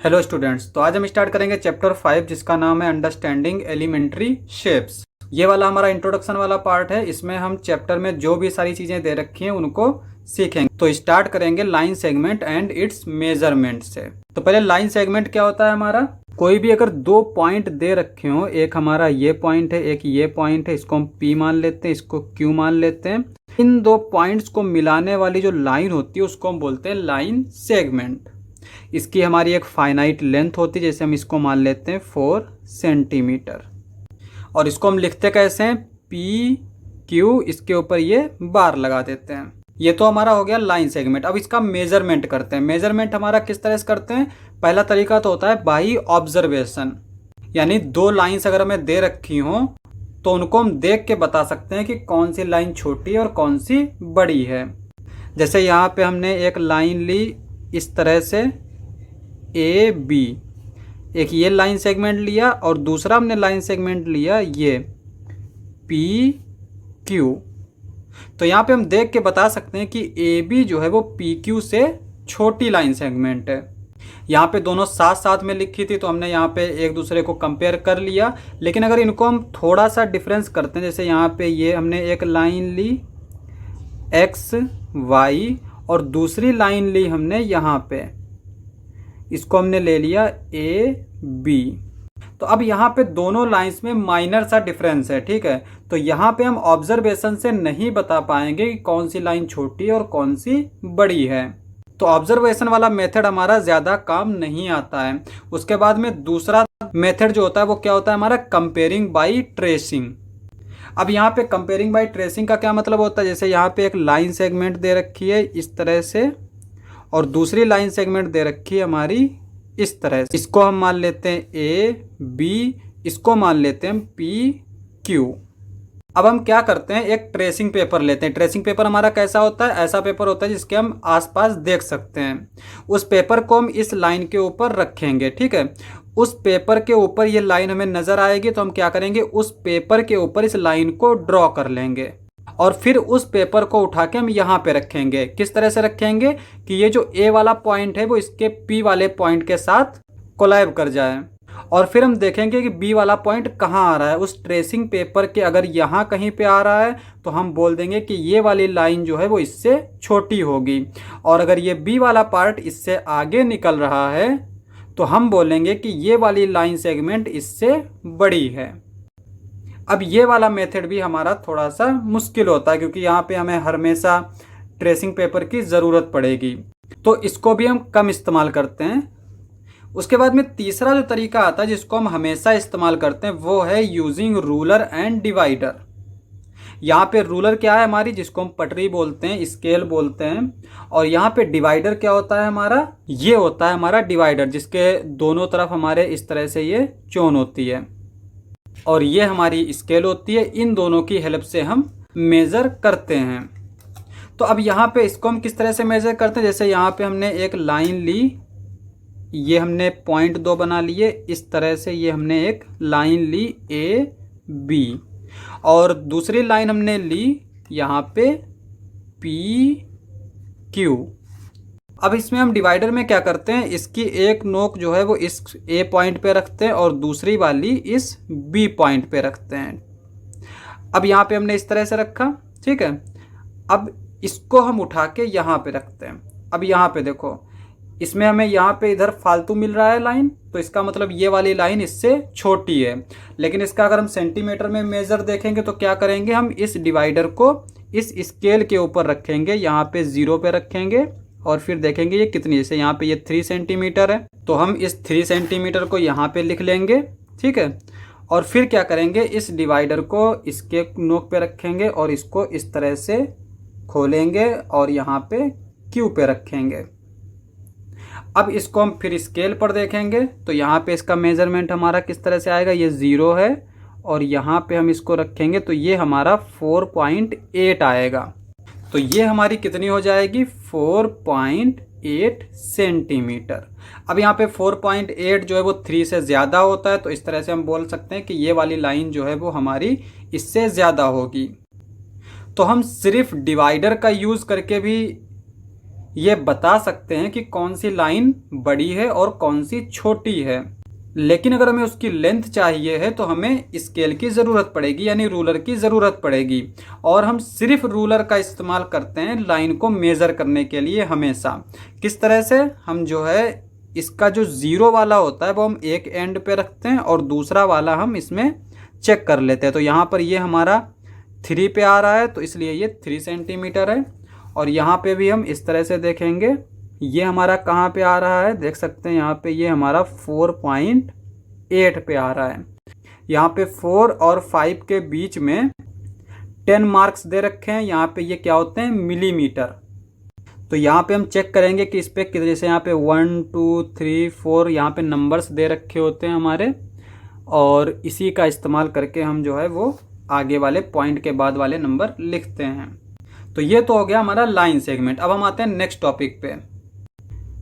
Hello students, तो आज हम स्टार्ट करेंगे चैप्टर 5 जिसका नाम है अंडरस्टैंडिंग एलिमेंट्री शेप्स। ये वाला हमारा इंट्रोडक्शन वाला पार्ट है। इसमें हम चैप्टर में जो भी सारी चीज़ें दे रखी हैं उनको सीखेंगे। तो स्टार्ट करेंगे line segment and it's measurement से। तो पहले लाइन सेगमेंट क्या होता है हमारा, कोई भी अगर दो पॉइंट दे रखे हो, एक हमारा ये पॉइंट है, एक ये पॉइंट है, इसको हम P मान लेते हैं, इसको Q मान लेते हैं। इन दो पॉइंट्स को मिलाने वाली जो लाइन होती है उसको हम बोलते हैं लाइन सेगमेंट। इसकी हमारी एक फाइनाइट लेंथ होती है, जैसे हम इसको मान लेते हैं 4 सेंटीमीटर। और इसको हम लिखते कैसे हैं, पी क्यू, इसके ऊपर ये बार लगा देते हैं। ये तो हमारा हो गया लाइन सेगमेंट। अब इसका मेजरमेंट करते हैं। मेजरमेंट हमारा किस तरह से करते हैं, पहला तरीका तो होता है बाई ऑब्जर्वेशन, यानी दो लाइन्स अगर हमें दे रखी हों तो उनको हम देख के बता सकते हैं कि कौन सी लाइन छोटी है और कौन सी बड़ी है। जैसे यहाँ पे हमने एक लाइन ली इस तरह से ए बी, एक ये लाइन सेगमेंट लिया और दूसरा हमने लाइन सेगमेंट लिया ये पी क्यू। तो यहाँ पे हम देख के बता सकते हैं कि ए बी जो है वो पी क्यू से छोटी लाइन सेगमेंट है। यहाँ पे दोनों साथ साथ में लिखी थी तो हमने यहाँ पे एक दूसरे को कंपेयर कर लिया। लेकिन अगर इनको हम थोड़ा सा डिफरेंस करते हैं, जैसे यहाँ पे ये हमने एक लाइन ली एक्स वाई और दूसरी लाइन ली हमने यहाँ पे, इसको हमने ले लिया ए बी। तो अब यहाँ पे दोनों लाइंस में माइनर सा डिफरेंस है, ठीक है। तो यहाँ पे हम ऑब्जर्वेशन से नहीं बता पाएंगे कि कौन सी लाइन छोटी है और कौन सी बड़ी है। तो ऑब्जर्वेशन वाला मेथड हमारा ज़्यादा काम नहीं आता है। उसके बाद में दूसरा मेथड जो होता है वो क्या होता है हमारा, कंपेयरिंग बाई ट्रेसिंग। अब यहाँ पे कंपेयरिंग बाई ट्रेसिंग का क्या मतलब होता है, जैसे यहाँ पे एक लाइन सेगमेंट दे रखी है इस तरह से और दूसरी लाइन सेगमेंट दे रखी है हमारी इस तरह से। इसको हम मान लेते हैं ए बी, इसको मान लेते हैं पी क्यू। अब हम क्या करते हैं, एक ट्रेसिंग पेपर लेते हैं। ट्रेसिंग पेपर हमारा कैसा होता है, ऐसा पेपर होता है जिसके हम आसपास देख सकते हैं। उस पेपर को हम इस लाइन के ऊपर रखेंगे, ठीक है। उस पेपर के ऊपर ये लाइन हमें नजर आएगी तो हम क्या करेंगे, उस पेपर के ऊपर इस लाइन को ड्रॉ कर लेंगे और फिर उस पेपर को उठा के हम यहाँ पे रखेंगे। किस तरह से रखेंगे कि ये जो ए वाला पॉइंट है वो इसके पी वाले पॉइंट के साथ कोलैब कर जाए। और फिर हम देखेंगे कि बी वाला पॉइंट कहाँ आ रहा है उस ट्रेसिंग पेपर के। अगर यहाँ कहीं पे आ रहा है तो हम बोल देंगे कि ये वाली लाइन जो है वो इससे छोटी होगी। और अगर ये बी वाला पार्ट इससे आगे निकल रहा है तो हम बोलेंगे कि ये वाली लाइन सेगमेंट इससे बड़ी है। अब ये वाला मेथड भी हमारा थोड़ा सा मुश्किल होता है क्योंकि यहाँ पे हमें हमेशा ट्रेसिंग पेपर की ज़रूरत पड़ेगी, तो इसको भी हम कम इस्तेमाल करते हैं। उसके बाद में तीसरा जो तरीका आता है जिसको हम हमेशा इस्तेमाल करते हैं वो है यूजिंग रूलर एंड डिवाइडर। यहाँ पे रूलर क्या है हमारी, जिसको हम पटरी बोलते हैं, स्केल बोलते हैं। और यहाँ पे डिवाइडर क्या होता है हमारा, ये होता है हमारा डिवाइडर जिसके दोनों तरफ हमारे इस तरह से ये चोन होती है और ये हमारी स्केल होती है। इन दोनों की हेल्प से हम मेज़र करते हैं। तो अब यहाँ पे इसको हम किस तरह से मेज़र करते हैं, जैसे यहाँ पे हमने एक लाइन ली, ये हमने 0.2 बना लिए इस तरह से। ये हमने एक लाइन ली ए बी और दूसरी लाइन हमने ली यहाँ पे पी क्यू। अब इसमें हम डिवाइडर में क्या करते हैं, इसकी एक नोक जो है वो इस ए पॉइंट पे रखते हैं और दूसरी वाली इस बी पॉइंट पे रखते हैं। अब यहाँ पे हमने इस तरह से रखा, ठीक है। अब इसको हम उठा के यहाँ पे रखते हैं। अब यहाँ पे देखो, इसमें हमें यहाँ पे इधर फालतू मिल रहा है लाइन, तो इसका मतलब ये वाली लाइन इससे छोटी है। लेकिन इसका अगर हम सेंटीमीटर में मेजर देखेंगे तो क्या करेंगे, हम इस डिवाइडर को इस स्केल के ऊपर रखेंगे, यहाँ पे 0 पे रखेंगे और फिर देखेंगे ये कितनी, जैसे यहाँ पे ये 3 सेंटीमीटर है तो हम इस 3 सेंटीमीटर को यहाँ पे लिख लेंगे, ठीक है। और फिर क्या करेंगे, इस डिवाइडर को इसके नोक पे रखेंगे और इसको इस तरह से खोलेंगे और यहाँ पे क्यू पे रखेंगे। अब इसको हम फिर स्केल पर देखेंगे तो यहाँ पे इसका मेजरमेंट हमारा किस तरह से आएगा, ये 0 है और यहाँ पे हम इसको रखेंगे तो ये हमारा 4.8 आएगा। तो ये हमारी कितनी हो जाएगी, 4.8 सेंटीमीटर। अब यहाँ पे 4.8 जो है वो 3 से ज़्यादा होता है, तो इस तरह से हम बोल सकते हैं कि ये वाली लाइन जो है वो हमारी इससे ज़्यादा होगी। तो हम सिर्फ डिवाइडर का यूज़ करके भी ये बता सकते हैं कि कौन सी लाइन बड़ी है और कौन सी छोटी है। लेकिन अगर हमें उसकी लेंथ चाहिए है तो हमें स्केल की ज़रूरत पड़ेगी, यानी रूलर की ज़रूरत पड़ेगी। और हम सिर्फ रूलर का इस्तेमाल करते हैं लाइन को मेज़र करने के लिए हमेशा। किस तरह से? हम जो है इसका जो ज़ीरो वाला होता है वो हम एक एंड पे रखते हैं और दूसरा वाला हम इसमें चेक कर लेते हैं। तो यहाँ पर ये हमारा 3 पे आ रहा है तो इसलिए ये 3 सेंटीमीटर है। और यहाँ पे भी हम इस तरह से देखेंगे, ये हमारा कहाँ पे आ रहा है, देख सकते हैं यहाँ पे ये हमारा 4.8 पे आ रहा है। यहाँ पे 4 और 5 के बीच में 10 मार्क्स दे रखे हैं। यहाँ पे ये क्या होते हैं? मिलीमीटर। तो यहाँ पे हम चेक करेंगे कि इस पे कितने, जैसे यहाँ पे 1 2 3 4 यहाँ पे नंबर्स दे रखे होते हैं हमारे, और इसी का इस्तेमाल करके हम जो है वो आगे वाले पॉइंट के बाद वाले नंबर लिखते हैं। तो ये तो हो गया हमारा लाइन सेगमेंट। अब हम आते हैं नेक्स्ट टॉपिक पे।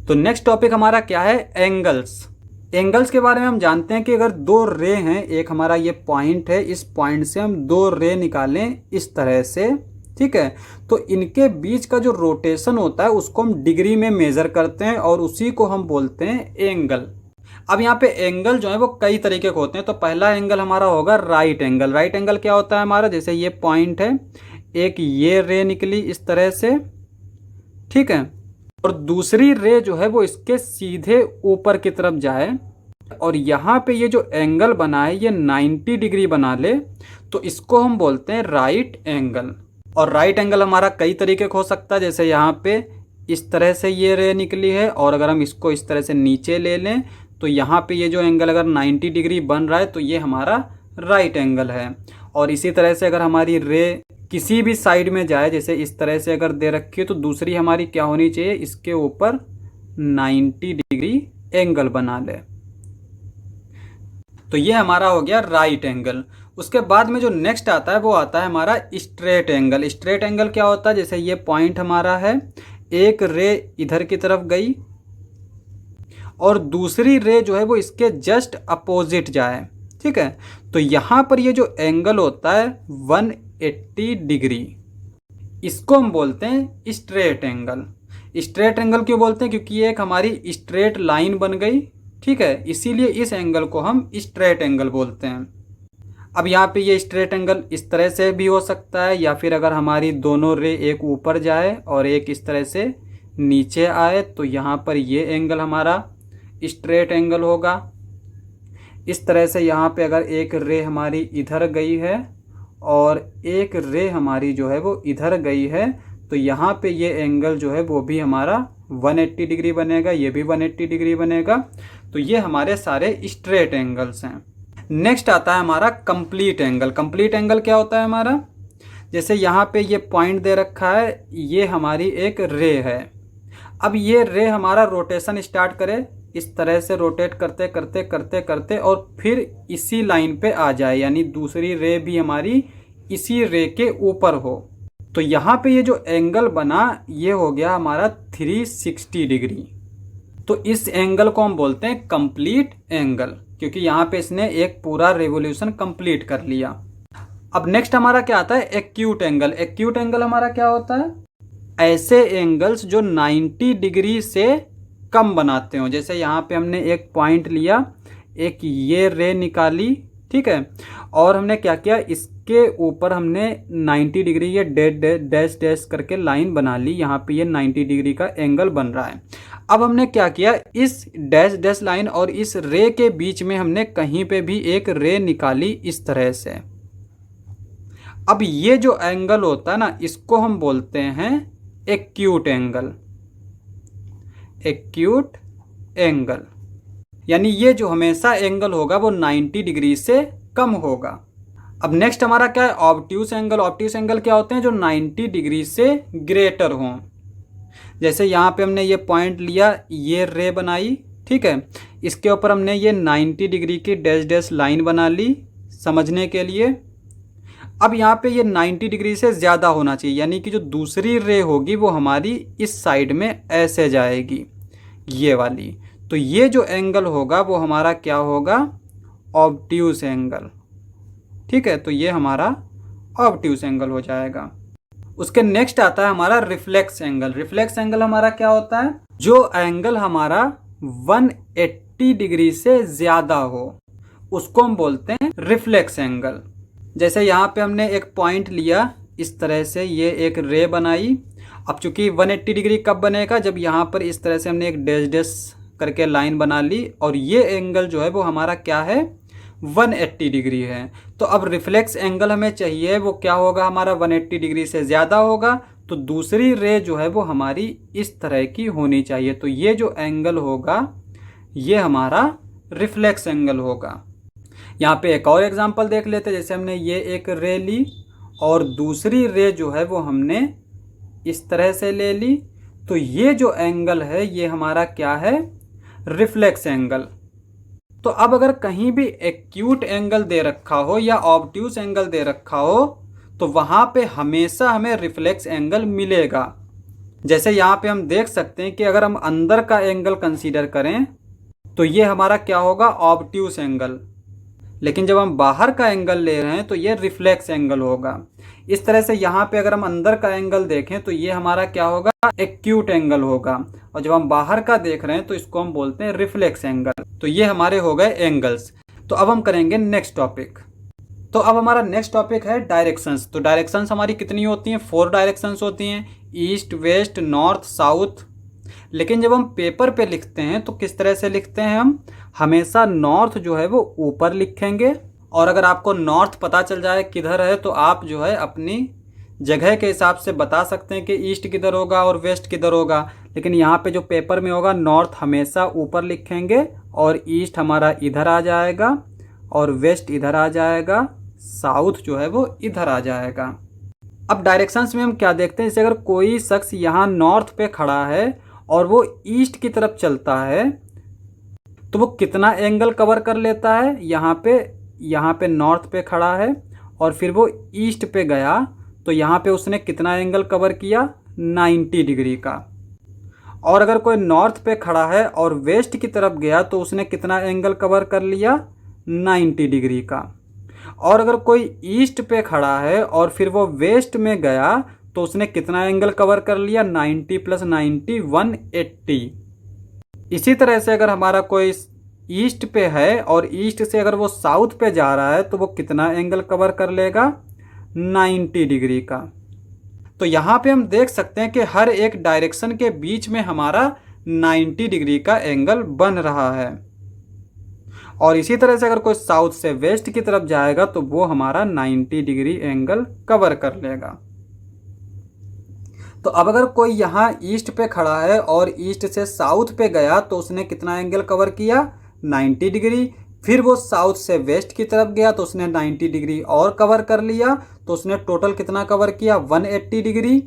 तो नेक्स्ट टॉपिक हमारा क्या है? एंगल्स। एंगल्स के बारे में हम जानते हैं कि अगर दो रे हैं, एक हमारा ये पॉइंट है, इस पॉइंट से हम दो रे निकालें इस तरह से, ठीक है, तो इनके बीच का जो रोटेशन होता है उसको हम डिग्री में मेजर करते हैं और उसी को हम बोलते हैं एंगल। अब यहाँ पे एंगल जो है वो कई तरीके के होते हैं। तो पहला एंगल हमारा होगा राइट एंगल। राइट एंगल क्या होता है हमारा? जैसे ये पॉइंट है, एक ये रे निकली इस तरह से, ठीक है, और दूसरी रे जो है वो इसके सीधे ऊपर की तरफ जाए और यहाँ पे ये जो एंगल बना है ये 90 डिग्री बना ले, तो इसको हम बोलते हैं राइट एंगल। और राइट एंगल हमारा कई तरीके का हो सकता है। जैसे यहाँ पे इस तरह से ये रे निकली है और अगर हम इसको इस तरह से नीचे ले लें तो यहाँ पे ये जो एंगल अगर 90 डिग्री बन रहा है तो ये हमारा राइट एंगल है। और इसी तरह से अगर हमारी रे किसी भी साइड में जाए, जैसे इस तरह से अगर दे रखी है, तो दूसरी हमारी क्या होनी चाहिए? इसके ऊपर 90 डिग्री एंगल बना ले। तो ये हमारा हो गया राइट एंगल। उसके बाद में जो नेक्स्ट आता है वो आता है हमारा स्ट्रेट एंगल। स्ट्रेट एंगल क्या होता है? जैसे ये पॉइंट हमारा है, एक रे इधर की तरफ गई और दूसरी रे जो है वो इसके जस्ट अपोजिट जाए, ठीक है, तो यहाँ पर ये जो एंगल होता है 180 डिग्री, इसको हम बोलते हैं स्ट्रेट एंगल। स्ट्रेट एंगल क्यों बोलते हैं? क्योंकि ये एक हमारी स्ट्रेट लाइन बन गई, ठीक है, इसीलिए इस एंगल को हम स्ट्रेट एंगल बोलते हैं। अब यहाँ पे ये स्ट्रेट एंगल इस तरह से भी हो सकता है, या फिर अगर हमारी दोनों रे एक ऊपर जाए और एक इस तरह से नीचे आए तो यहाँ पर ये एंगल हमारा स्ट्रेट एंगल होगा। इस तरह से यहाँ पे अगर एक रे हमारी इधर गई है और एक रे हमारी जो है वो इधर गई है तो यहाँ पे ये एंगल जो है वो भी हमारा 180 डिग्री बनेगा, ये भी 180 डिग्री बनेगा। तो ये हमारे सारे स्ट्रेट एंगल्स हैं। नेक्स्ट आता है हमारा कंप्लीट एंगल। कंप्लीट एंगल क्या होता है हमारा? जैसे यहाँ पे ये पॉइंट दे रखा है, ये हमारी एक रे है। अब ये रे हमारा रोटेशन स्टार्ट करे, इस तरह से रोटेट करते करते करते करते और फिर इसी लाइन पे आ जाए, यानी दूसरी रे भी हमारी इसी रे के ऊपर हो। तो यहाँ पे ये जो एंगल बना ये हो गया हमारा 360 डिग्री। तो इस एंगल को हम बोलते हैं कंप्लीट एंगल, क्योंकि यहाँ पे इसने एक पूरा रेवोल्यूशन कंप्लीट कर लिया। अब नेक्स्ट हमारा क्या आता है? Acute angle. एक्यूट एंगल हमारा क्या होता है? ऐसे एंगल्स जो 90 डिग्री से कम बनाते हो। जैसे यहाँ पे हमने एक पॉइंट लिया, एक ये रे निकाली, ठीक है, और हमने क्या किया, इसके ऊपर हमने 90 डिग्री ये डैश डैश करके लाइन बना ली। यहाँ पे ये 90 डिग्री का एंगल बन रहा है। अब हमने क्या किया, इस डैश डैश लाइन और इस रे के बीच में हमने कहीं पे भी एक रे निकाली इस तरह से। अब ये जो एंगल होता है ना, इसको हम बोलते हैं एक्यूट एंगल। एक्यूट एंगल यानी ये जो हमेशा एंगल होगा वो 90 डिग्री से कम होगा। अब नेक्स्ट हमारा क्या है? Obtuse angle. ऑब्ट्यूस एंगल क्या होते हैं? जो 90 डिग्री से ग्रेटर हों। जैसे यहाँ पे हमने ये पॉइंट लिया, ये रे बनाई, ठीक है, इसके ऊपर हमने ये 90 डिग्री की डैश डैश लाइन बना ली समझने के लिए। अब यहाँ पे ये 90 डिग्री से ज़्यादा होना चाहिए, यानी कि जो दूसरी रे होगी वो हमारी इस साइड में ऐसे जाएगी, ये वाली। तो ये जो एंगल होगा वो हमारा क्या होगा? ऑब्ट्यूस एंगल, ठीक है। तो ये हमारा ऑब्ट्यूस एंगल हो जाएगा। उसके नेक्स्ट आता है हमारा रिफ्लेक्स एंगल। रिफ्लेक्स एंगल हमारा क्या होता है? जो एंगल हमारा 180 डिग्री से ज़्यादा हो उसको हम बोलते हैं रिफ्लेक्स एंगल। जैसे यहाँ पे हमने एक पॉइंट लिया, इस तरह से ये एक रे बनाई। अब चूंकि 180 डिग्री कब बनेगा? जब यहाँ पर इस तरह से हमने एक डैश डैश करके लाइन बना ली और ये एंगल जो है वो हमारा क्या है? 180 डिग्री है। तो अब रिफ्लेक्स एंगल हमें चाहिए, वो क्या होगा? हमारा 180 डिग्री से ज़्यादा होगा, तो दूसरी रे जो है वो हमारी इस तरह की होनी चाहिए। तो ये जो एंगल होगा ये हमारा रिफ्लेक्स एंगल होगा। यहाँ पे एक और एग्जांपल देख लेते हैं। जैसे हमने ये एक रे ली और दूसरी रे जो है वो हमने इस तरह से ले ली, तो ये जो एंगल है ये हमारा क्या है? Reflex angle. तो अब अगर कहीं भी एक्यूट एंगल दे रखा हो या ऑब्ट्यूस एंगल दे रखा हो तो वहाँ पे हमेशा हमें रिफ्लेक्स एंगल मिलेगा। जैसे यहाँ पे हम देख सकते हैं कि अगर हम अंदर का एंगल कंसीडर करें तो ये हमारा क्या होगा? Obtuse angle. लेकिन जब हम बाहर का एंगल ले रहे हैं तो ये रिफ्लेक्स एंगल होगा। इस तरह से यहाँ पे अगर हम अंदर का एंगल देखें तो ये हमारा क्या होगा? एक्यूट एंगल होगा। और जब हम बाहर का देख रहे हैं तो इसको हम बोलते हैं रिफ्लेक्स एंगल। तो ये हमारे हो गए एंगल्स। तो अब हम करेंगे नेक्स्ट टॉपिक। तो अब हमारा नेक्स्ट टॉपिक है डायरेक्शंस। तो डायरेक्शंस हमारी कितनी होती हैं? 4 डायरेक्शंस होती हैं, ईस्ट, वेस्ट, नॉर्थ, साउथ। लेकिन जब हम पेपर पे लिखते हैं तो किस तरह से लिखते हैं? हम हमेशा नॉर्थ जो है वो ऊपर लिखेंगे। और अगर आपको नॉर्थ पता चल जाए किधर है तो आप जो है अपनी जगह के हिसाब से बता सकते हैं कि ईस्ट किधर होगा और वेस्ट किधर होगा। लेकिन यहाँ पे जो पेपर में होगा, नॉर्थ हमेशा ऊपर लिखेंगे और ईस्ट हमारा इधर आ जाएगा और वेस्ट इधर आ जाएगा, साउथ जो है वो इधर आ जाएगा। अब डायरेक्शंस में हम क्या देखते हैं? जैसे अगर कोई शख्स यहाँ नॉर्थ पे खड़ा है और वो ईस्ट की तरफ चलता है तो वो कितना एंगल कवर कर लेता है? यहाँ पे नॉर्थ पे खड़ा है और फिर वो ईस्ट पे गया तो यहाँ पे उसने कितना एंगल कवर किया? 90 डिग्री का। और अगर कोई नॉर्थ पे खड़ा है और वेस्ट की तरफ गया तो उसने कितना एंगल कवर कर लिया? 90 डिग्री का। और अगर कोई ईस्ट पे खड़ा है और फिर वो वेस्ट में गया तो उसने कितना एंगल कवर कर लिया? 90 + 90 180। इसी तरह से अगर हमारा कोई ईस्ट पे है और ईस्ट से अगर वो साउथ पे जा रहा है तो वो कितना एंगल कवर कर लेगा? 90 डिग्री का। तो यहाँ पे हम देख सकते हैं कि हर एक डायरेक्शन के बीच में हमारा 90 डिग्री का एंगल बन रहा है। और इसी तरह से अगर कोई साउथ से वेस्ट की तरफ जाएगा तो वो हमारा 90 डिग्री एंगल कवर कर लेगा। तो अब अगर कोई यहाँ ईस्ट पे खड़ा है और ईस्ट से साउथ पे गया तो उसने कितना एंगल कवर किया? 90 डिग्री। फिर वो साउथ से वेस्ट की तरफ गया तो उसने 90 डिग्री और कवर कर लिया, तो उसने टोटल कितना कवर किया? 180 डिग्री।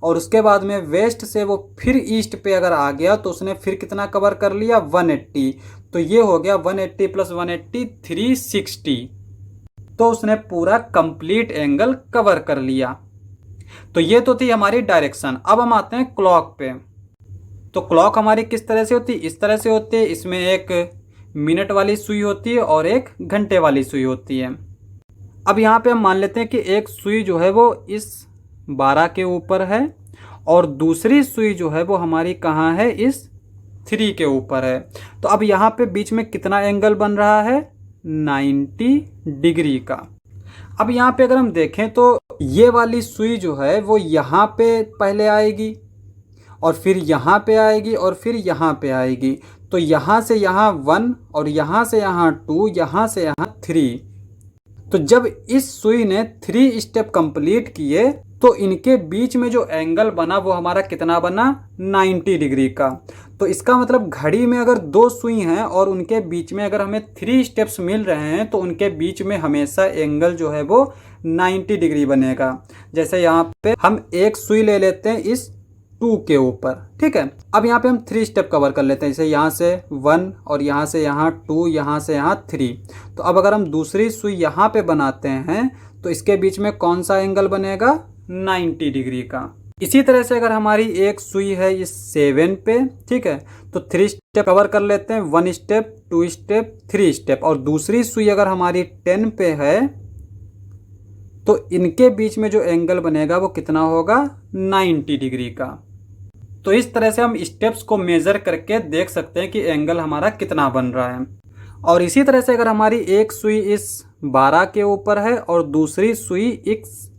और उसके बाद में वेस्ट से वो फिर ईस्ट पे अगर आ गया तो उसने फिर कितना कवर कर लिया? 180। तो ये हो गया 180 + 180 360। तो उसने पूरा कंप्लीट एंगल कवर कर लिया। तो ये तो थी हमारी डायरेक्शन। अब हम आते हैं क्लॉक पे। तो क्लॉक हमारी किस तरह से होती है? इस तरह से होती है। इसमें एक मिनट वाली सुई होती है और एक घंटे वाली सुई होती है। अब यहाँ पे हम मान लेते हैं कि एक सुई जो है वो इस 12 के ऊपर है और दूसरी सुई जो है वो हमारी कहाँ है? इस 3 के ऊपर है। तो अब यहाँ पे बीच में कितना एंगल बन रहा है? 90 डिग्री का। अब यहाँ पे अगर हम देखें तो ये वाली सुई जो है वो यहाँ पे पहले आएगी और फिर यहाँ पे आएगी और फिर यहाँ पे आएगी। तो यहाँ से यहाँ 1 और यहाँ से यहाँ 2, यहाँ से यहाँ 3। तो जब इस सुई ने 3 स्टेप कंप्लीट किए तो इनके बीच में जो एंगल बना वो हमारा कितना बना? 90 डिग्री का। तो इसका मतलब घड़ी में अगर 2 सुई हैं और उनके बीच में अगर हमें 3 स्टेप्स मिल रहे हैं तो उनके बीच में हमेशा एंगल जो है वो 90 डिग्री बनेगा। जैसे यहाँ पे हम एक सुई ले लेते हैं इस 2 के ऊपर, ठीक है। अब यहाँ पे हम 3 स्टेप कवर कर लेते हैं। जैसे यहाँ से 1 और यहाँ से यहाँ 2, यहाँ से यहाँ 3। तो अब अगर हम दूसरी सुई यहाँ पे बनाते हैं तो इसके बीच में कौन सा एंगल बनेगा? 90 डिग्री का। इसी तरह से अगर हमारी एक सुई है इस 7 पे, ठीक है, तो 3 स्टेप कवर कर लेते हैं। 1 स्टेप, 2 स्टेप, 3 स्टेप। और दूसरी सुई अगर हमारी 10 पे है तो इनके बीच में जो एंगल बनेगा वो कितना होगा, 90 डिग्री का। तो इस तरह से हम स्टेप्स को मेज़र करके देख सकते हैं कि एंगल हमारा कितना बन रहा है। और इसी तरह से अगर हमारी एक सुई इस 12 के ऊपर है और दूसरी सुई इस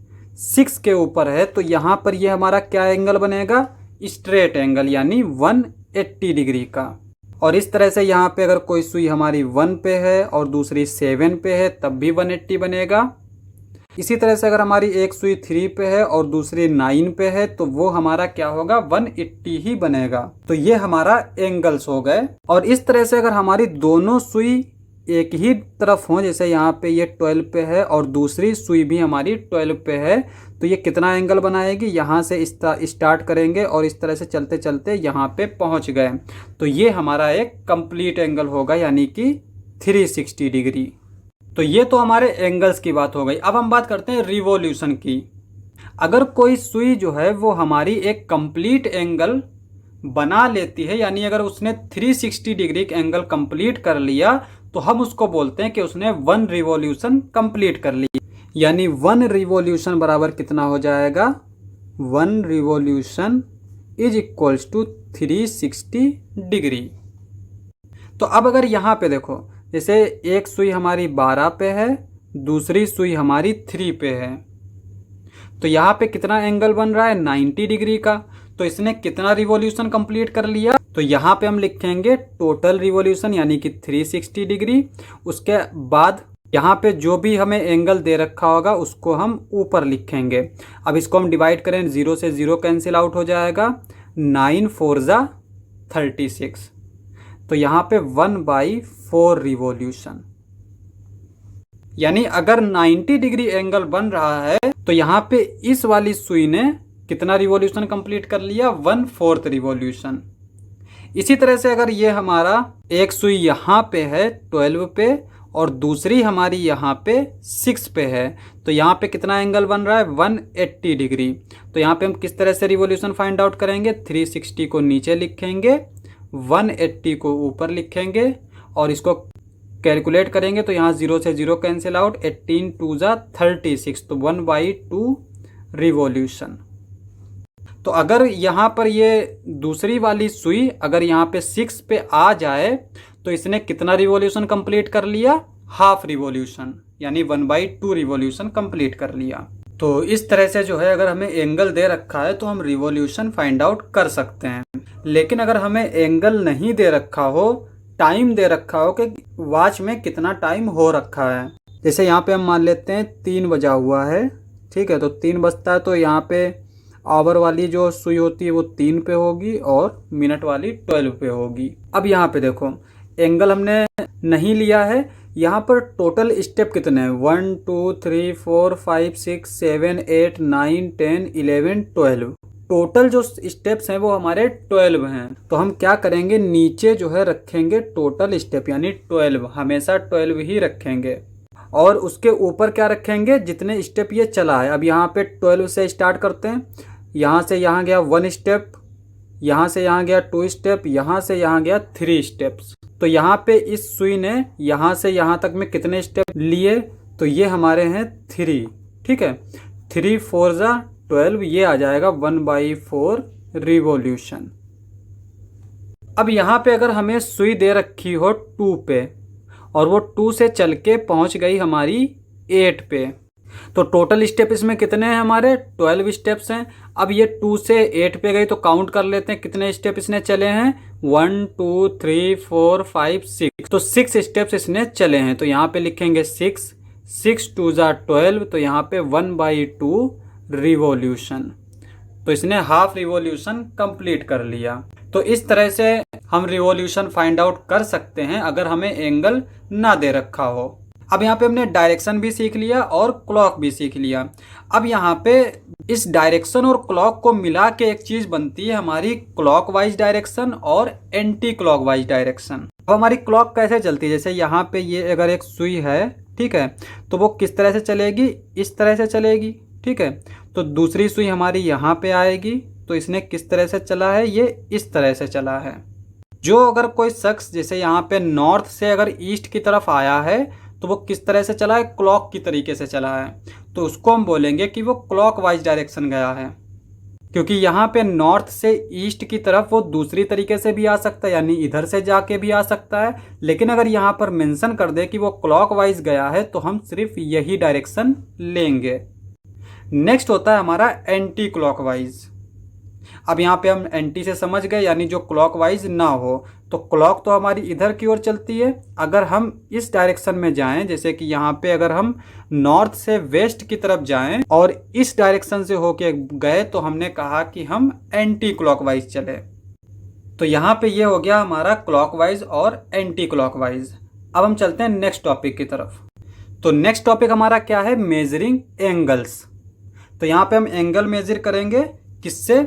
6 के ऊपर है, तो यहाँ पर ये हमारा क्या एंगल बनेगा, स्ट्रेट एंगल, यानी 180 डिग्री का। और इस तरह से यहाँ पे अगर कोई सुई हमारी 1 पे है और दूसरी 7 पे है तब भी 180 बनेगा। इसी तरह से अगर हमारी एक सुई 3 पे है और दूसरी 9 पे है तो वो हमारा क्या होगा, 180 ही बनेगा। तो ये हमारा एंगल्स हो गए। और इस तरह से अगर हमारी दोनों सुई एक ही तरफ हो, जैसे यहाँ पे ये 12 पे है और दूसरी सुई भी हमारी 12 पे है, तो ये कितना एंगल बनाएगी, यहाँ से स्टार्ट करेंगे और इस तरह से चलते चलते यहाँ पे पहुँच गए, तो ये हमारा एक कंप्लीट एंगल होगा, यानी कि 360 डिग्री। तो ये तो हमारे एंगल्स की बात हो गई। अब हम बात करते हैं रिवॉल्यूशन की। अगर कोई सुई जो है वो हमारी एक कंप्लीट एंगल बना लेती है, यानी अगर उसने 360 डिग्री का एंगल कंप्लीट कर लिया, तो हम उसको बोलते हैं कि उसने 1 रिवॉल्यूशन कंप्लीट कर ली। यानी 1 रिवॉल्यूशन बराबर कितना हो जाएगा, 1 revolution is equals to 360 degree. तो अब अगर यहाँ पे देखो, जैसे एक सुई हमारी 12 पे है, दूसरी सुई हमारी 3 पे है, तो यहाँ पे कितना एंगल बन रहा है, 90 डिग्री का। तो इसने कितना रिवॉल्यूशन कंप्लीट कर लिया, तो यहाँ पे हम लिखेंगे टोटल रिवॉल्यूशन, यानी कि 360 डिग्री। उसके बाद यहाँ पे जो भी हमें एंगल दे रखा होगा उसको हम ऊपर लिखेंगे। अब इसको हम डिवाइड करें, 0 से 0 कैंसिल आउट हो जाएगा, 9 4 जा 36, तो यहाँ पे 1/4 रिवॉल्यूशन। यानी अगर 90 डिग्री एंगल बन रहा है तो यहाँ पे इस वाली सुई ने कितना रिवॉल्यूशन कंप्लीट कर लिया, 1/4 रिवॉल्यूशन। इसी तरह से अगर ये हमारा एक सुई यहाँ पे है 12 पे और दूसरी हमारी यहाँ पे 6 पे है, तो यहाँ पे कितना एंगल बन रहा है, 180 डिग्री। तो यहाँ पे हम किस तरह से रिवॉल्यूशन फाइंड आउट करेंगे, 360 को नीचे लिखेंगे, 180 को ऊपर लिखेंगे और इसको कैलकुलेट करेंगे, तो यहाँ 0 से 0 कैंसिल आउट, 18 2 जा 36, तो 1/2 रिवॉल्यूशन। तो अगर यहाँ पर ये दूसरी वाली सुई अगर यहाँ पे 6 पे आ जाए तो इसने कितना रिवॉल्यूशन कंप्लीट कर लिया, हाफ रिवॉल्यूशन, यानी 1/2 रिवॉल्यूशन कंप्लीट कर लिया। तो इस तरह से जो है अगर हमें एंगल दे रखा है तो हम रिवॉल्यूशन फाइंड आउट कर सकते हैं। लेकिन अगर हमें एंगल नहीं दे रखा हो, टाइम दे रखा हो कि वॉच में कितना टाइम हो रखा है, जैसे यहाँ पे हम मान लेते हैं 3 बजा हुआ है, ठीक है, तो 3 बजता है, तो यहाँ पे आवर वाली जो सुई होती है वो 3 पे होगी और मिनट वाली 12 पे होगी। अब यहाँ पे देखो एंगल हमने नहीं लिया है, यहाँ पर टोटल स्टेप कितने हैं, 1 2 3 4 5 6 7 8 9 10 11 12। टोटल जो स्टेप्स हैं वो हमारे 12 हैं। तो हम क्या करेंगे, नीचे जो है रखेंगे टोटल स्टेप, यानी 12, हमेशा 12 ही रखेंगे। और उसके ऊपर क्या रखेंगे, जितने स्टेप ये चला है। अब यहाँ पे 12 से स्टार्ट करते हैं, यहाँ से यहाँ गया 1 स्टेप, यहाँ से यहाँ गया 2 स्टेप, यहाँ से यहाँ गया 3 स्टेप्स। तो यहाँ पे इस सुई ने यहाँ से यहाँ तक में कितने स्टेप लिए, तो ये हमारे हैं 3, ठीक है, 3 4 जा 12, ये आ जाएगा 1/4 रिवॉल्यूशन। अब यहाँ पे अगर हमें सुई दे रखी हो 2 पे और वो 2 से चल के पहुँच गई हमारी 8 पे, तो टोटल स्टेप इसमें कितने हैं, हमारे 12 स्टेप्स हैं। अब ये 2 से 8 पे गई तो काउंट कर लेते हैं कितने स्टेप इसने चले हैं, 1 2 3 4 5 6, तो 6 स्टेप्स इसने चले हैं। तो यहाँ पे लिखेंगे 6 6 2 जा 12, तो यहाँ पे 1/2 रिवॉल्यूशन। तो इसने हाफ रिवॉल्यूशन कंप्लीट कर लिया। तो इस तरह से हम रिवॉल्यूशन फाइंड आउट कर सकते हैं अगर हमें एंगल ना दे रखा हो। अब यहाँ पे हमने डायरेक्शन भी सीख लिया और क्लॉक भी सीख लिया। अब यहाँ पे इस डायरेक्शन और क्लॉक को मिला के एक चीज बनती है हमारी क्लॉकवाइज डायरेक्शन और एंटी क्लॉकवाइज डायरेक्शन। अब हमारी क्लॉक कैसे चलती है, जैसे यहाँ पे ये अगर एक सुई है, ठीक है, तो वो किस तरह से चलेगी, इस तरह से चलेगी, ठीक है। तो दूसरी सुई हमारी यहाँ पे आएगी, तो इसने किस तरह से चला है, ये इस तरह से चला है। जो अगर कोई शख्स जैसे यहाँ पे नॉर्थ से अगर ईस्ट की तरफ आया है तो वो किस तरह से चला है, क्लॉक की तरीके से चला है, तो उसको हम बोलेंगे कि वो क्लॉकवाइज डायरेक्शन गया है। क्योंकि यहाँ पे नॉर्थ से ईस्ट की तरफ वो दूसरी तरीके से भी आ सकता है, यानी इधर से जाके भी आ सकता है, लेकिन अगर यहाँ पर मेंशन कर दे कि वो क्लॉकवाइज गया है तो हम सिर्फ यही डायरेक्शन लेंगे। नेक्स्ट होता है हमारा एंटी क्लॉकवाइज। अब यहाँ पे हम एंटी से समझ गए, यानी जो क्लॉकवाइज ना हो, तो क्लॉक तो हमारी इधर की ओर चलती है। अगर हम इस डायरेक्शन में जाएं, जैसे कि यहाँ पे अगर हम नॉर्थ से वेस्ट की तरफ जाएं और इस डायरेक्शन से होके गए, तो हमने कहा कि हम एंटी क्लॉकवाइज चले। तो यहाँ पे ये हो गया हमारा क्लॉकवाइज और एंटी क्लॉकवाइज। अब हम चलते हैं नेक्स्ट टॉपिक की तरफ। तो नेक्स्ट टॉपिक हमारा क्या है, मेजरिंग एंगल्स। तो यहाँ पे हम एंगल मेजर करेंगे किससे,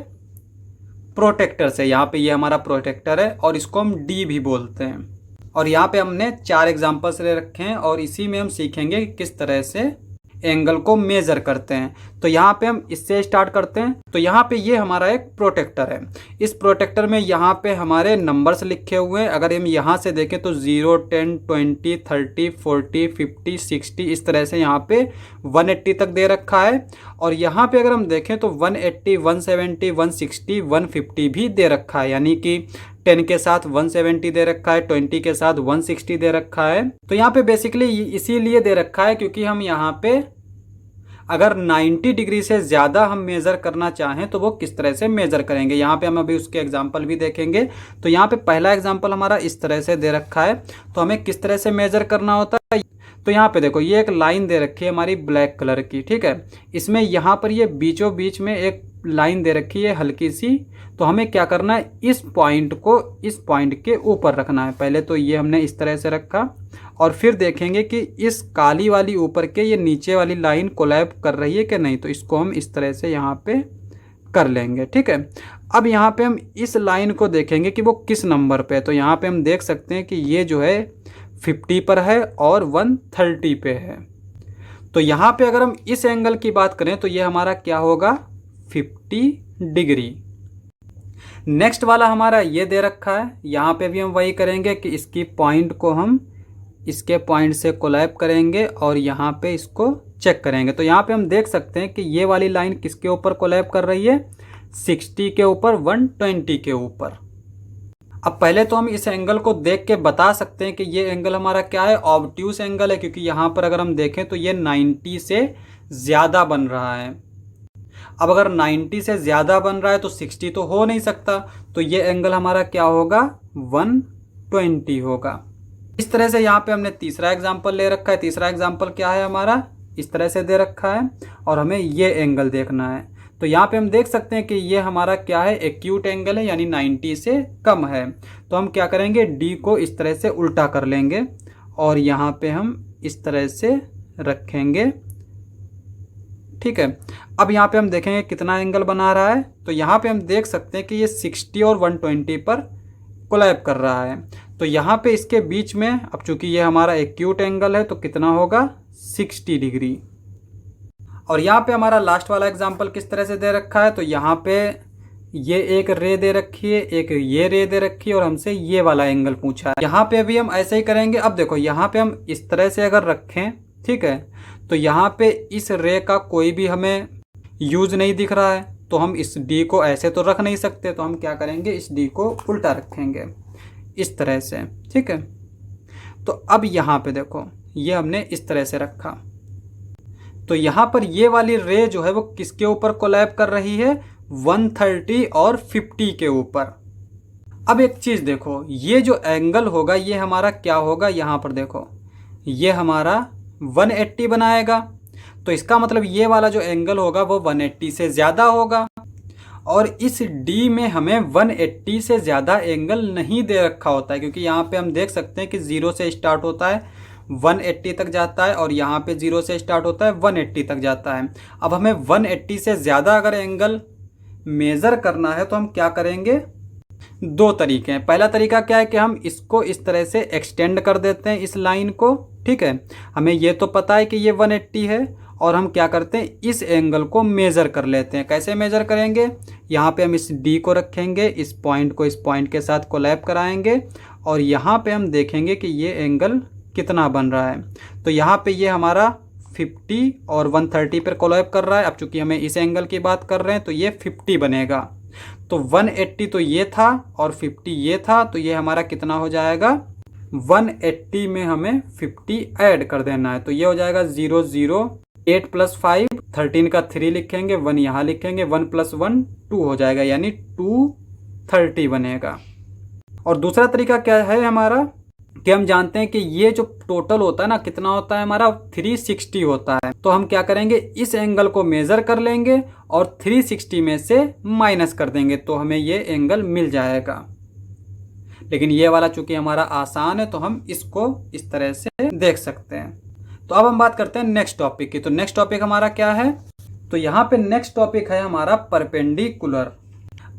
प्रोटेक्टर से। यहाँ पे ये हमारा प्रोटेक्टर है और इसको हम डी भी बोलते हैं। और यहाँ पे हमने 4 एग्जांपल्स ले रखे हैं और इसी में हम सीखेंगे कि किस तरह से एंगल को मेजर करते हैं। तो यहाँ पे हम इससे स्टार्ट करते हैं। तो यहाँ पे ये हमारा एक प्रोटेक्टर है। इस प्रोटेक्टर में यहाँ पे हमारे नंबर्स लिखे हुए हैं। अगर हम यहाँ से देखें तो 0, 10, 20, 30, 40, 50, 60 इस तरह से यहाँ पे 180 तक दे रखा है। और यहाँ पे अगर हम देखें तो 180, 170, 160, 150 भी दे रखा है, यानी कि 10 के साथ 170 दे रखा है, 20 के साथ 160 दे रखा है। तो यहाँ पे बेसिकली इसीलिए दे रखा है क्योंकि हम यहाँ पे अगर 90 डिग्री से ज़्यादा हम मेज़र करना चाहें तो वो किस तरह से मेज़र करेंगे, यहाँ पे हम अभी उसके एग्जाम्पल भी देखेंगे। तो यहाँ पे पहला एग्जाम्पल हमारा इस तरह से दे रखा है। तो हमें किस तरह से मेज़र करना होता है, तो यहाँ पे देखो ये एक लाइन दे रखी है हमारी ब्लैक कलर की, ठीक है। इसमें यहाँ पर ये बीचों बीच में एक लाइन दे रखी है हल्की सी। तो हमें क्या करना है, इस पॉइंट को इस पॉइंट के ऊपर रखना है। पहले तो ये हमने इस तरह से रखा और फिर देखेंगे कि इस काली वाली ऊपर के ये नीचे वाली लाइन कोलैब कर रही है कि नहीं। तो इसको हम इस तरह से यहाँ पे कर लेंगे, ठीक है। अब यहाँ पे हम इस लाइन को देखेंगे कि वो किस नंबर पे है। तो यहाँ पे हम देख सकते हैं कि ये जो है 50 पर है और 130 पे है। तो यहाँ पे अगर हम इस एंगल की बात करें तो ये हमारा क्या होगा, 50 डिग्री। नेक्स्ट वाला हमारा ये दे रखा है। यहाँ पे भी हम वही करेंगे कि इसकी पॉइंट को हम इसके पॉइंट से कोलैब करेंगे और यहाँ पे इसको चेक करेंगे। तो यहाँ पे हम देख सकते हैं कि ये वाली लाइन किसके ऊपर कोलैब कर रही है, 60 के ऊपर, 120 के ऊपर। अब पहले तो हम इस एंगल को देख के बता सकते हैं कि ये एंगल हमारा क्या है, ऑब्ट्यूस एंगल है, क्योंकि यहाँ पर अगर हम देखें तो ये 90 से ज़्यादा बन रहा है। अब अगर 90 से ज़्यादा बन रहा है तो 60 तो हो नहीं सकता, तो ये एंगल हमारा क्या होगा, 120 होगा। इस तरह से यहाँ पे हमने तीसरा एग्जाम्पल ले रखा है। तीसरा एग्जाम्पल क्या है हमारा, इस तरह से दे रखा है और हमें ये एंगल देखना है। तो यहाँ पे हम देख सकते हैं कि ये हमारा क्या है, एक्यूट एंगल है, यानी 90 से कम है। तो हम क्या करेंगे, डी को इस तरह से उल्टा कर लेंगे और यहाँ पे हम इस तरह से रखेंगे, ठीक है। अब यहाँ पे हम देखेंगे कितना एंगल बना रहा है। तो यहाँ पे हम देख सकते हैं कि ये 60 और 120 पर कोलैब कर रहा है। तो यहाँ पे इसके बीच में, अब चूंकि ये हमारा एक्यूट एंगल है, तो कितना होगा, 60 डिग्री। और यहाँ पे हमारा लास्ट वाला एग्जांपल किस तरह से दे रखा है, तो यहाँ पे ये एक रे दे रखी है, एक ये रे दे रखी है और हमसे ये वाला एंगल पूछा है। यहाँ पे भी हम ऐसे ही करेंगे। अब देखो यहाँ पे हम इस तरह से अगर रखें, ठीक है, तो यहाँ पे इस रे का कोई भी हमें यूज नहीं दिख रहा है, तो हम इस डी को ऐसे तो रख नहीं सकते। तो हम क्या करेंगे, इस डी को उल्टा रखेंगे इस तरह से, ठीक है। तो अब यहाँ पे देखो ये हमने इस तरह से रखा। तो यहाँ पर ये वाली रे जो है वो किसके ऊपर कोलैब कर रही है, 130 और 50 के ऊपर। अब एक चीज़ देखो, ये जो एंगल होगा ये हमारा क्या होगा, यहाँ पर देखो ये हमारा 180 बनाएगा। तो इसका मतलब ये वाला जो एंगल होगा वो 180 से ज़्यादा होगा। और इस D में हमें 180 से ज़्यादा एंगल नहीं दे रखा होता है, क्योंकि यहाँ पे हम देख सकते हैं कि 0 से स्टार्ट होता है 180 तक जाता है और यहाँ पे 0 से स्टार्ट होता है 180 तक जाता है। अब हमें 180 से ज़्यादा अगर एंगल मेज़र करना है तो हम क्या करेंगे, दो तरीके हैं। पहला तरीका क्या है कि हम इसको इस तरह से एक्सटेंड कर देते हैं इस लाइन को, ठीक है। हमें ये तो पता है कि ये 180 है और हम क्या करते हैं, इस एंगल को मेज़र कर लेते हैं। कैसे मेज़र करेंगे, यहाँ पे हम इस D को रखेंगे, इस पॉइंट को इस पॉइंट के साथ कोलैब कराएंगे और यहाँ पे हम देखेंगे कि ये एंगल कितना बन रहा है। तो यहाँ पे ये हमारा 50 और 130 पर कोलैब कर रहा है। अब चूंकि हमें इस एंगल की बात कर रहे हैं तो ये 50 बनेगा। तो 180 तो ये था और 50 ये था, तो ये हमारा कितना हो जाएगा, 180 में हमें 50 ऐड कर देना है। तो ये हो जाएगा 0 0 8 + 5 13 का 3 लिखेंगे, 1 यहाँ लिखेंगे, 1 + 1 2 हो जाएगा, यानी 230 बनेगा। और दूसरा तरीका क्या है हमारा कि हम जानते हैं कि ये जो टोटल होता है ना, कितना होता है हमारा, 360 होता है। तो हम क्या करेंगे, इस एंगल को मेजर कर लेंगे और 360 में से माइनस कर देंगे, तो हमें ये एंगल मिल जाएगा। लेकिन ये वाला चूंकि हमारा आसान है तो हम इसको इस तरह से देख सकते हैं। तो अब हम बात करते हैं नेक्स्ट टॉपिक की। तो नेक्स्ट टॉपिक हमारा क्या है, तो यहाँ पे नेक्स्ट टॉपिक है हमारा परपेंडिकुलर।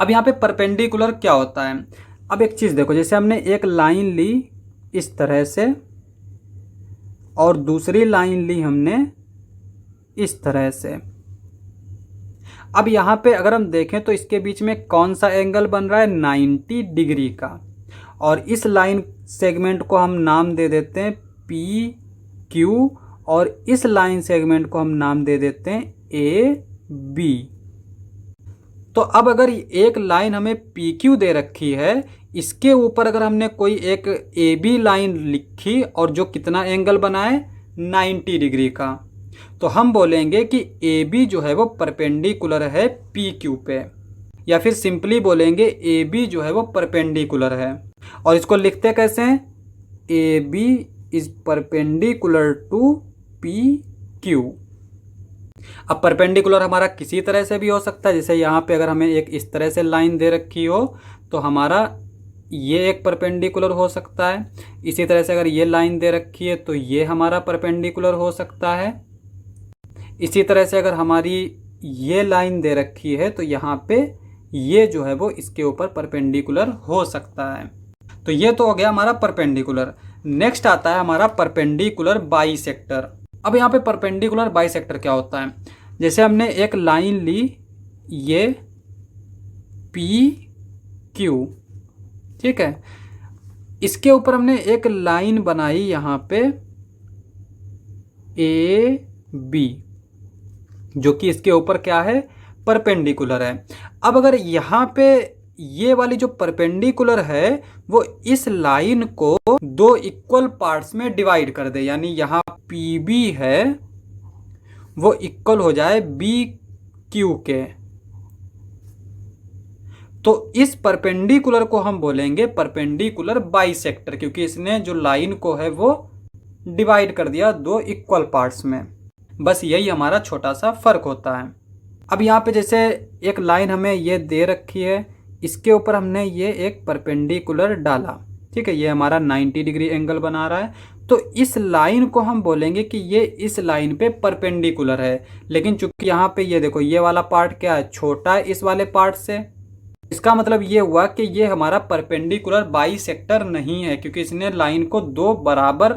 अब यहाँ पे परपेंडिकुलर क्या होता है, अब एक चीज़ देखो, जैसे हमने एक लाइन ली इस तरह से और दूसरी लाइन ली हमने इस तरह से। अब यहाँ पे अगर हम देखें तो इसके बीच में कौन सा एंगल बन रहा है, 90 डिग्री का। और इस लाइन सेगमेंट को हम नाम दे देते हैं पी क्यू और इस लाइन सेगमेंट को हम नाम दे देते हैं ए बी। तो अब अगर एक लाइन हमें पी क्यू दे रखी है, इसके ऊपर अगर हमने कोई एक ए बी लाइन लिखी और जो कितना एंगल बनाए, 90 डिग्री का, तो हम बोलेंगे कि ए बी जो है वो परपेंडिकुलर है पी क्यू पे, या फिर सिंपली बोलेंगे ए बी जो है वो परपेंडिकुलर है। और इसको लिखते कैसे हैं, A B is perpendicular to P Q. अब परपेंडिकुलर हमारा किसी तरह से भी हो सकता है, जैसे यहाँ पे अगर हमें एक इस तरह से लाइन दे रखी हो तो हमारा ये एक परपेंडिकुलर हो सकता है। इसी तरह से अगर ये लाइन दे रखी है तो ये हमारा परपेंडिकुलर हो सकता है। इसी तरह से अगर हमारी ये लाइन दे रखी है तो यहाँ पे ये जो है वो इसके ऊपर परपेंडिकुलर हो सकता है। तो ये तो हो गया हमारा परपेंडिकुलर। नेक्स्ट आता है हमारा परपेंडिकुलर बाइसेक्टर। अब यहाँ पे परपेंडिकुलर बाइसेक्टर क्या होता है, जैसे हमने एक लाइन ली ये पी क्यू, ठीक है, इसके ऊपर हमने एक लाइन बनाई यहाँ पे ए बी, जो कि इसके ऊपर क्या है, परपेंडिकुलर है। अब अगर यहाँ पे ये वाली जो परपेंडिकुलर है वो इस लाइन को दो इक्वल पार्ट्स में डिवाइड कर दे, यानी यहाँ पी बी है वो इक्वल हो जाए बी क्यू के, तो इस परपेंडिकुलर को हम बोलेंगे परपेंडिकुलर बाइसेक्टर, क्योंकि इसने जो लाइन को है वो डिवाइड कर दिया दो इक्वल पार्ट्स में। बस यही हमारा छोटा सा फर्क होता है। अब यहाँ पे जैसे एक लाइन हमें ये दे रखी है, इसके ऊपर हमने ये एक परपेंडिकुलर डाला, ठीक है, ये हमारा 90 डिग्री एंगल बना रहा है, तो इस लाइन को हम बोलेंगे कि ये इस लाइन पे परपेंडिकुलर है। लेकिन चूंकि यहाँ पे ये देखो ये वाला पार्ट क्या है, छोटा है इस वाले पार्ट से, इसका मतलब ये हुआ कि ये हमारा परपेंडिकुलर बाइसेक्टर नहीं है, क्योंकि इसने लाइन को दो बराबर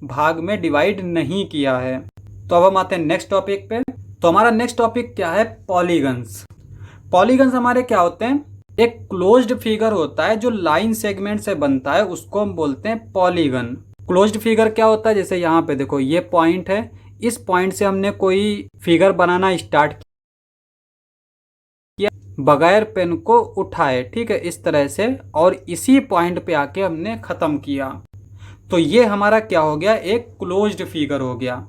भाग में डिवाइड नहीं किया है। तो अब हम आते हैं नेक्स्ट टॉपिक पे। तो हमारा नेक्स्ट टॉपिक क्या है, पॉलीगन्स। पॉलीगन्स हमारे क्या होते हैं, एक क्लोज्ड फिगर होता है जो लाइन सेगमेंट से बनता है, उसको हम बोलते हैं पॉलीगन। क्लोज्ड फिगर क्या होता है, जैसे यहाँ पे देखो ये पॉइंट है, इस पॉइंट से हमने कोई फिगर बनाना स्टार्ट किया बगैर पेन को उठाए, ठीक है, इस तरह से, और इसी पॉइंट पे आके हमने खत्म किया, तो ये हमारा क्या हो गया, एक क्लोज्ड फिगर हो गया।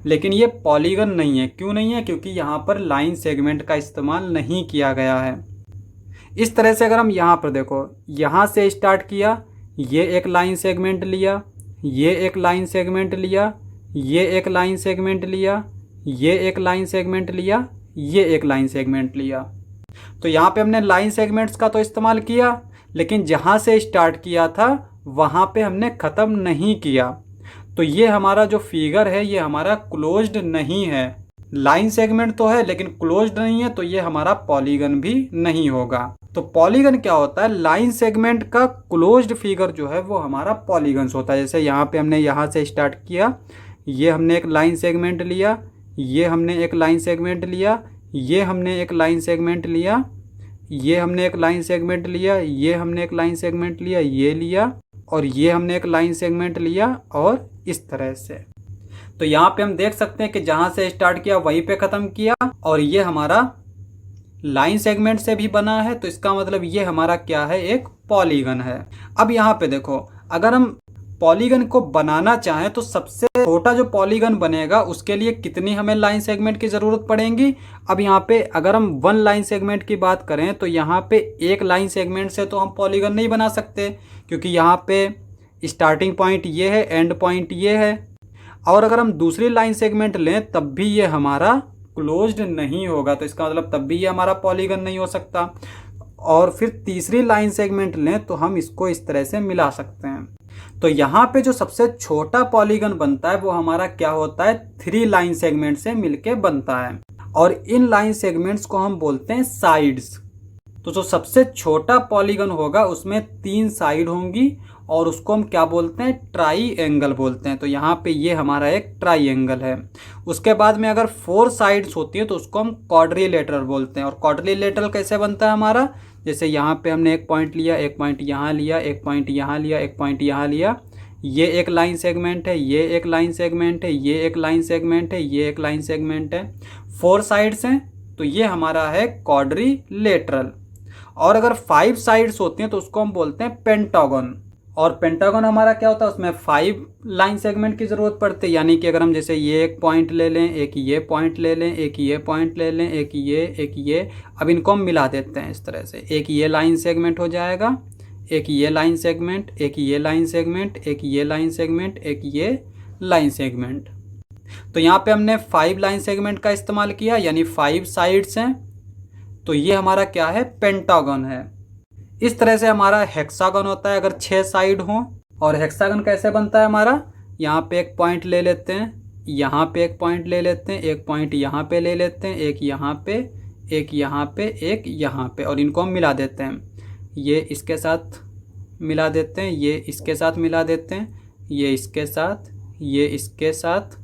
लेकिन ये पॉलीगन नहीं है। क्यों नहीं है, क्योंकि यहाँ पर लाइन सेगमेंट का इस्तेमाल नहीं किया गया है। इस तरह से अगर हम यहाँ पर देखो, यहाँ से स्टार्ट किया, ये एक लाइन सेगमेंट लिया, ये एक लाइन सेगमेंट लिया, ये एक लाइन सेगमेंट लिया, ये एक लाइन सेगमेंट लिया, ये एक लाइन सेगमेंट लिया, तो यहाँ पे हमने लाइन सेगमेंट्स का तो इस्तेमाल किया, लेकिन जहाँ से स्टार्ट किया था वहाँ पे हमने ख़त्म नहीं किया। तो ये हमारा जो फिगर है ये हमारा क्लोज्ड नहीं है। लाइन सेगमेंट तो है लेकिन क्लोज्ड नहीं है, तो ये हमारा पॉलीगन भी नहीं होगा। तो पॉलीगन क्या होता है, लाइन सेगमेंट का क्लोज्ड फिगर जो है वो हमारा पॉलीगन्स होता है। जैसे यहाँ पे हमने यहाँ से स्टार्ट किया, ये हमने एक लाइन सेगमेंट लिया, ये हमने एक लाइन सेगमेंट लिया, ये हमने एक लाइन सेगमेंट लिया, ये हमने एक लाइन सेगमेंट लिया, ये हमने एक लाइन सेगमेंट लिया, ये लिया, और ये हमने एक लाइन सेगमेंट लिया और इस तरह से। तो यहाँ पे हम देख सकते हैं कि जहाँ से स्टार्ट किया वहीं पे ख़त्म किया, और ये हमारा लाइन सेगमेंट से भी बना है, तो इसका मतलब ये हमारा क्या है, एक पॉलीगन है। अब यहाँ पे देखो, अगर हम पॉलीगन को बनाना चाहें तो सबसे छोटा जो पॉलीगन बनेगा उसके लिए कितनी हमें लाइन सेगमेंट की ज़रूरत पड़ेगी। अब यहाँ पे अगर हम वन लाइन सेगमेंट की बात करें तो यहाँ पे एक लाइन सेगमेंट से तो हम पॉलीगन नहीं बना सकते, क्योंकि यहाँ पे स्टार्टिंग पॉइंट ये है, एंड पॉइंट ये है। और अगर हम दूसरी लाइन सेगमेंट लें तब भी ये हमारा क्लोज्ड नहीं होगा, तो इसका मतलब तब भी ये हमारा पॉलीगन नहीं हो सकता। और फिर तीसरी लाइन सेगमेंट लें तो हम इसको इस तरह से मिला सकते हैं। तो यहाँ पे जो सबसे छोटा पॉलीगन बनता है वो हमारा क्या होता है, 3 लाइन सेगमेंट से मिलके बनता है, और इन लाइन सेगमेंट्स को हम बोलते हैं साइड्स। तो जो सबसे छोटा पॉलीगन होगा उसमें 3 साइड होंगी, और उसको हम क्या बोलते हैं, ट्राई एंगल बोलते हैं। तो यहाँ पे ये हमारा एक ट्राई एंगल है। उसके बाद में अगर 4 साइड्स होती है तो उसको हम क्वाड्रिलेटरल बोलते हैं। और क्वाड्रिलेटरल कैसे बनता है हमारा, जैसे यहाँ पे हमने एक पॉइंट लिया, एक पॉइंट यहाँ लिया, एक पॉइंट यहाँ लिया, एक पॉइंट यहाँ लिया, ये एक लाइन सेगमेंट है, ये एक लाइन सेगमेंट है, ये एक लाइन सेगमेंट है, ये एक लाइन सेगमेंट है, 4 साइड्स हैं, तो ये हमारा है क्वाड्रिलेटरल। और अगर 5 साइड्स होती हैं तो उसको हम बोलते हैं पेंटागन। और पेंटागन हमारा क्या होता है, उसमें 5 लाइन सेगमेंट की ज़रूरत पड़ती है। यानी कि अगर हम जैसे ये एक पॉइंट ले लें, एक ये पॉइंट ले लें, एक ये पॉइंट ले लें, एक ये, अब इनको हम मिला देते हैं इस तरह से। एक ये लाइन सेगमेंट हो जाएगा, एक ये लाइन सेगमेंट, एक ये लाइन सेगमेंट, एक ये लाइन सेगमेंट, एक ये लाइन सेगमेंट। तो यहाँ पे हमने 5 लाइन सेगमेंट का इस्तेमाल किया, यानी 5 साइड्स हैं, तो ये हमारा क्या है, पेंटागन है। इस तरह से हमारा हेक्सागन होता है अगर 6 साइड हों। और हेक्सागन कैसे बनता है हमारा, यहाँ पे एक पॉइंट ले लेते हैं, यहाँ पे एक पॉइंट ले लेते हैं, एक पॉइंट यहाँ पे ले लेते हैं, एक यहाँ पे, एक यहाँ पे, एक यहाँ पे, और इनको हम मिला देते हैं। ये इसके साथ मिला देते हैं, ये इसके साथ मिला देते हैं, ये इसके साथ, ये इसके साथ,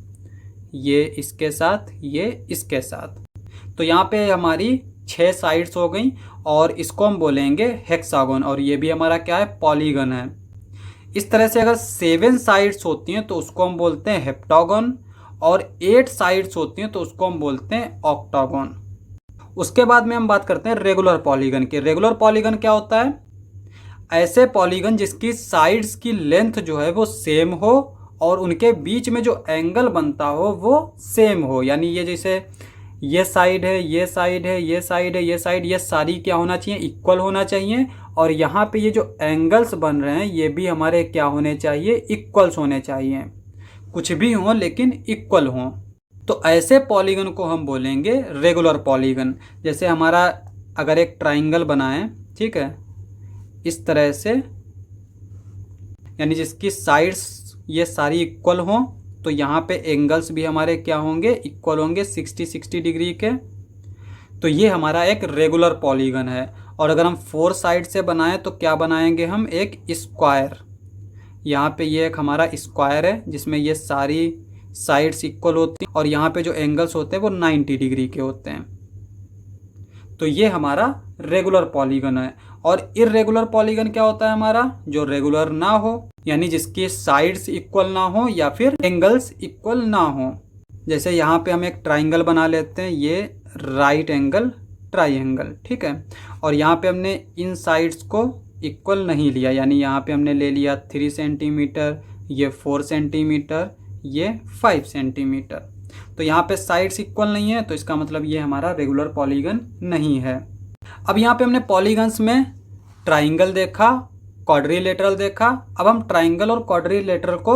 ये इसके साथ, ये इसके साथ। तो यहाँ पे हमारी 6 साइड्स हो गई, और इसको हम बोलेंगे हेक्सागन, और ये भी हमारा क्या है, पॉलीगन है। इस तरह से अगर 7 साइड्स होती हैं तो उसको हम बोलते हैं हेप्टागन, और 8 साइड्स होती हैं तो उसको हम बोलते हैं ऑक्टागन। उसके बाद में हम बात करते हैं रेगुलर पॉलीगन की। रेगुलर पॉलीगन क्या होता है, ऐसे पॉलीगन जिसकी साइड्स की लेंथ जो है वो सेम हो, और उनके बीच में जो एंगल बनता हो वो सेम हो। यानी ये जैसे ये साइड है, ये साइड है, ये साइड है, ये साइड, ये सारी क्या होना चाहिए, इक्वल होना चाहिए। और यहाँ पे ये जो एंगल्स बन रहे हैं ये भी हमारे क्या होने चाहिए, इक्वल्स होने चाहिए। कुछ भी हो लेकिन इक्वल हो। तो ऐसे पॉलीगन को हम बोलेंगे रेगुलर पॉलीगन। जैसे हमारा अगर एक ट्राइंगल बनाएं, ठीक है, इस तरह से, यानी जिसकी साइड्स ये सारी इक्वल हों, तो यहाँ पे एंगल्स भी हमारे क्या होंगे, इक्वल होंगे 60 डिग्री के। तो ये हमारा एक रेगुलर पॉलीगन है। और अगर हम 4 साइड से बनाएं तो क्या बनाएंगे हम, एक स्क्वायर। यहाँ पे ये एक हमारा स्क्वायर है जिसमें ये सारी साइड्स इक्वल होती हैं, और यहाँ पे जो एंगल्स होते हैं वो 90 डिग्री के होते हैं। तो ये हमारा रेगुलर पॉलीगन है। और इर्रेगुलर पॉलीगन क्या होता है हमारा, जो रेगुलर ना हो, यानी जिसकी साइड्स इक्वल ना हो या फिर एंगल्स इक्वल ना हो। जैसे यहाँ पे हम एक ट्राइंगल बना लेते हैं, ये राइट एंगल ट्राइंगल, ठीक है। और यहाँ पे हमने इन साइड्स को इक्वल नहीं लिया, यानी यहाँ पे हमने ले लिया 3 सेंटीमीटर, ये 4 सेंटीमीटर, ये 5 सेंटीमीटर। तो यहाँ पे साइड्स इक्वल नहीं है, तो इसका मतलब ये हमारा रेगुलर पॉलीगन नहीं है। अब यहाँ पे हमने पॉलीगन्स में ट्राइंगल देखा, क्वाड्रिलेटरल देखा। अब हम ट्राइंगल और क्वाड्रिलेटरल को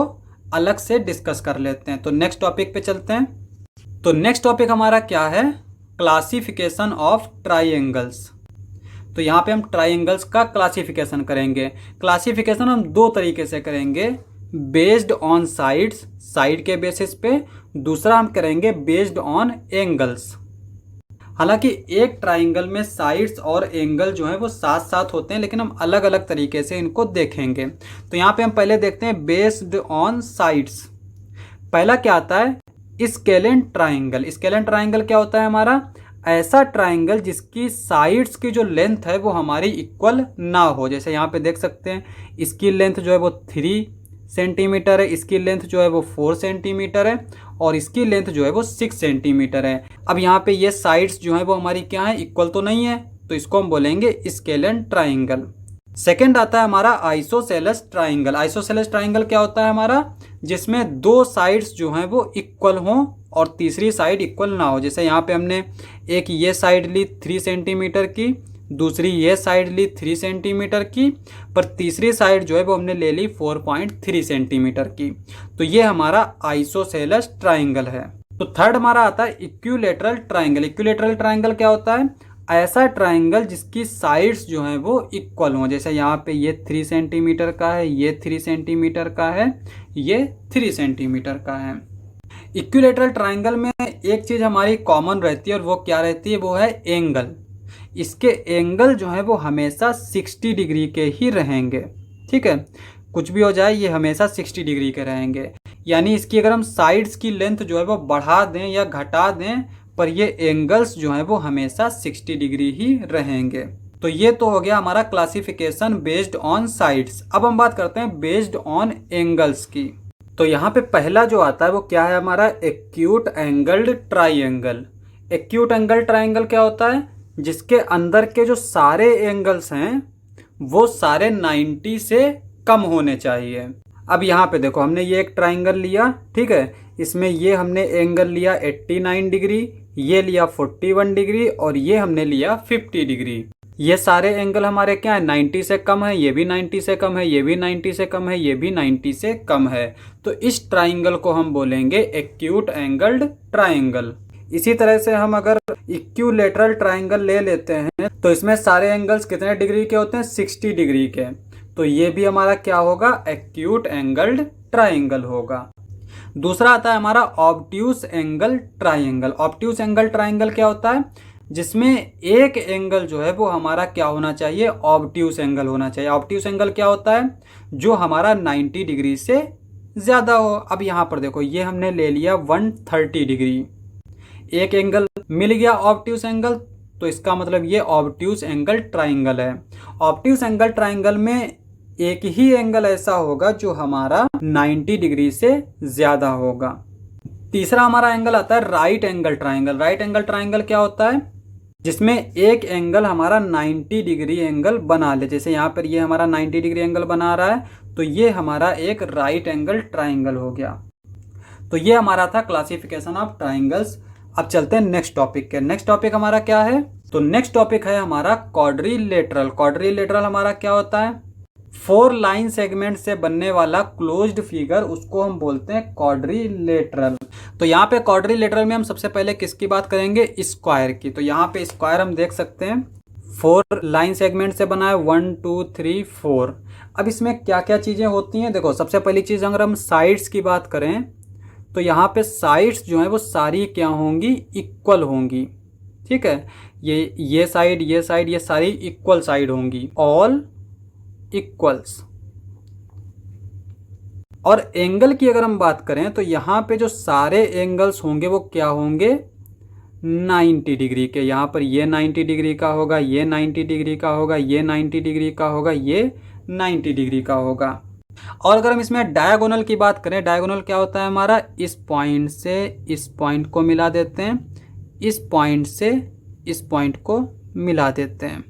अलग से डिस्कस कर लेते हैं। तो नेक्स्ट टॉपिक पे चलते हैं। तो नेक्स्ट टॉपिक हमारा क्या है, क्लासिफिकेशन ऑफ ट्राइंगल्स। तो यहाँ पे हम ट्राइंगल्स का क्लासिफिकेशन करेंगे। क्लासिफिकेशन हम 2 तरीके से करेंगे, बेस्ड ऑन साइड्स, साइड के बेसिस पे। दूसरा हम करेंगे बेस्ड ऑन एंगल्स। हालांकि एक ट्राइंगल में साइड्स और एंगल जो है वो साथ साथ होते हैं, लेकिन हम अलग अलग तरीके से इनको देखेंगे। तो यहाँ पे हम पहले देखते हैं बेस्ड ऑन साइड्स। पहला क्या आता है, स्केलेन ट्राइंगल। स्केलेन ट्राइंगल क्या होता है हमारा, ऐसा ट्राइंगल जिसकी साइड्स की जो लेंथ है वो हमारी इक्वल ना हो। जैसे यहाँ पे देख सकते हैं इसकी लेंथ जो है वो 3 सेंटीमीटर है, इसकी लेंथ जो है वो 4 सेंटीमीटर है और इसकी लेंथ जो है वो 6 सेंटीमीटर है। अब यहाँ पे ये साइड्स जो है वो हमारी क्या है, इक्वल तो नहीं है, तो इसको हम बोलेंगे स्केलन ट्राइंगल। सेकेंड आता है हमारा आइसोसेलेस ट्राइंगल। आइसोसेलेस ट्राइंगल क्या होता है हमारा, जिसमें दो साइड्स जो हैं वो इक्वल हों और तीसरी साइड इक्वल ना हो। जैसे यहाँ पे हमने एक ये साइड ली 3 सेंटीमीटर की, दूसरी ये साइड ली 3 सेंटीमीटर की, पर तीसरी साइड जो है वो हमने ले ली 4.3 सेंटीमीटर की। तो ये हमारा आइसोसेलेस ट्राइंगल है। तो थर्ड हमारा आता है इक्विलैटरल ट्राइंगल। इक्विलैटरल ट्राइंगल क्या होता है, ऐसा ट्राइंगल जिसकी साइड्स जो हैं वो इक्वल हों। जैसे यहाँ पे ये 3 सेंटीमीटर का है, ये 3 सेंटीमीटर का है, ये 3 सेंटीमीटर का है। इक्विलैटरल ट्राइंगल में एक चीज़ हमारी कॉमन रहती है और वो क्या रहती है, वो है एंगल। इसके एंगल जो है वो हमेशा 60 डिग्री के ही रहेंगे। ठीक है, कुछ भी हो जाए ये हमेशा 60 डिग्री के रहेंगे। यानी इसकी अगर हम साइड्स की लेंथ जो है वो बढ़ा दें या घटा दें, पर ये एंगल्स जो हैं वो हमेशा 60 डिग्री ही रहेंगे। तो ये तो हो गया हमारा क्लासिफिकेशन बेस्ड ऑन साइड्स। अब हम बात करते हैं बेस्ड ऑन एंगल्स की। तो यहाँ पे पहला जो आता है वो क्या है हमारा, acute angled triangle. Acute angle triangle क्या होता है, जिसके अंदर के जो सारे एंगल्स हैं वो सारे 90 से कम होने चाहिए। अब यहाँ पे देखो हमने ये एक ट्राइंगल लिया, ठीक है, इसमें ये हमने एंगल लिया 89 डिग्री, ये लिया 41 डिग्री और ये हमने लिया 50 डिग्री। ये सारे एंगल हमारे क्या है, 90 से कम है, ये भी 90 से कम है, ये भी 90 से कम है, ये भी 90 से कम है। तो इस ट्राइंगल को हम बोलेंगे एक्यूट एंगल्ड ट्राइंगल। इसी तरह से हम अगर इक्विलैटरल ट्राइंगल ले लेते हैं तो इसमें सारे एंगल्स कितने डिग्री के होते हैं, 60 डिग्री के। तो ये भी हमारा क्या होगा, एक्यूट एंगल्ड ट्राइंगल होगा। दूसरा आता है हमारा obtuse angle triangle. Obtuse angle triangle क्या होता है, जिसमें एक एंगल जो है वो हमारा क्या होना चाहिए, ऑब्ट्यूस एंगल होना चाहिए। ऑब्ट्यूस एंगल क्या होता है, जो हमारा 90 डिग्री से ज़्यादा हो। अब यहाँ पर देखो ये हमने ले लिया 130 डिग्री, एक एंगल मिल गया ऑब्ट्यूस एंगल, तो इसका मतलब ये ऑब्ट्यूस एंगल ट्राइंगल है। ऑब्ट्यूस एंगल ट्राइंगल में एक ही एंगल ऐसा होगा जो हमारा 90 डिग्री से ज़्यादा होगा। तीसरा हमारा एंगल आता है right angle triangle. Right angle triangle क्या होता है, जिसमें एक एंगल हमारा 90 डिग्री एंगल बना ले। जैसे यहाँ पर ये हमारा 90 डिग्री एंगल बना रहा है, तो ये हमारा एक राइट एंगल ट्राइंगल हो गया। तो ये हमारा था क्लासिफिकेशन ऑफ ट्राइंगल्स। अब चलते हैं नेक्स्ट टॉपिक के। नेक्स्ट टॉपिक हमारा क्या है, तो नेक्स्ट टॉपिक है हमारा क्वाड्रिलेटरल। क्वाड्रिलेटरल हमारा क्या होता है, 4 लाइन सेगमेंट से बनने वाला क्लोज्ड फिगर, उसको हम बोलते हैं क्वाड्रिलेटरल। तो यहाँ पे क्वाड्रिलेटरल में हम सबसे पहले किसकी बात करेंगे, स्क्वायर की। तो यहाँ पे स्क्वायर हम देख सकते हैं 4 लाइन सेगमेंट से बना है, 1 2 3 4। अब इसमें क्या क्या चीज़ें होती हैं, देखो सबसे पहली चीज़ अगर हम साइड्स की बात करें तो यहाँ पे साइड्स जो हैं वो सारी क्या होंगी, इक्वल होंगी। ठीक है, ये साइड ये सारी इक्वल साइड होंगी, ऑल इक्वल्स। और एंगल की अगर हम बात करें तो यहाँ पे जो सारे एंगल्स होंगे वो क्या होंगे, 90 डिग्री के। यहाँ पर ये 90 डिग्री का होगा, ये 90 डिग्री का होगा, ये 90 डिग्री का होगा, ये 90 डिग्री का होगा। और अगर हम इसमें डायगोनल की बात करें, डायगोनल क्या होता है हमारा, इस पॉइंट से इस पॉइंट को मिला देते हैं, इस पॉइंट से इस पॉइंट को मिला देते हैं।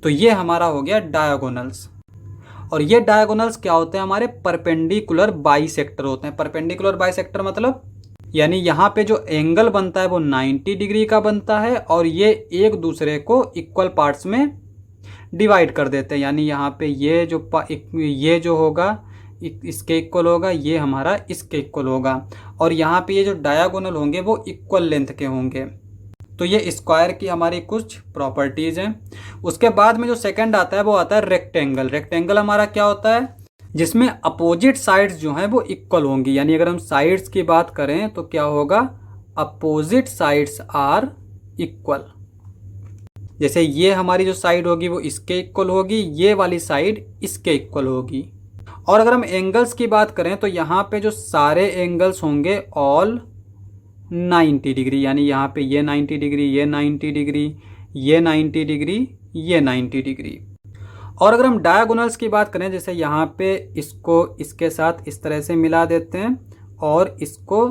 तो ये हमारा हो गया डायगोनल्स। और ये डायगोनल्स क्या होते हैं, हमारे परपेंडिकुलर बाइसेक्टर होते हैं। परपेंडिकुलर बाइसेक्टर मतलब यानी यहाँ पे जो एंगल बनता है वो 90 डिग्री का बनता है और ये एक दूसरे को इक्वल पार्ट्स में डिवाइड कर देते हैं। यानी यहाँ पे ये जो होगा इसके इक्वल होगा, ये हमारा इसके इक्वल होगा, और यहाँ पे ये जो डायगोनल होंगे वो इक्वल लेंथ के होंगे। तो ये स्क्वायर की हमारी कुछ प्रॉपर्टीज़ हैं। उसके बाद में जो सेकंड आता है वो आता है रेक्टेंगल। रेक्टेंगल हमारा क्या होता है, जिसमें अपोजिट साइड्स जो हैं वो इक्वल होंगी। यानी अगर हम साइड्स की बात करें तो क्या होगा, अपोजिट साइड्स आर इक्वल। जैसे ये हमारी जो साइड होगी वो इसके इक्वल होगी, ये वाली साइड इसके इक्वल होगी। और अगर हम एंगल्स की बात करें तो यहाँ पे जो सारे एंगल्स होंगे ऑल 90 डिग्री, यानी यहाँ पे ये 90 डिग्री, ये 90 डिग्री, ये 90 डिग्री, ये 90 डिग्री। और अगर हम डायगोनल्स की बात करें, जैसे यहाँ पे इसको इसके साथ इस तरह से मिला देते हैं और इसको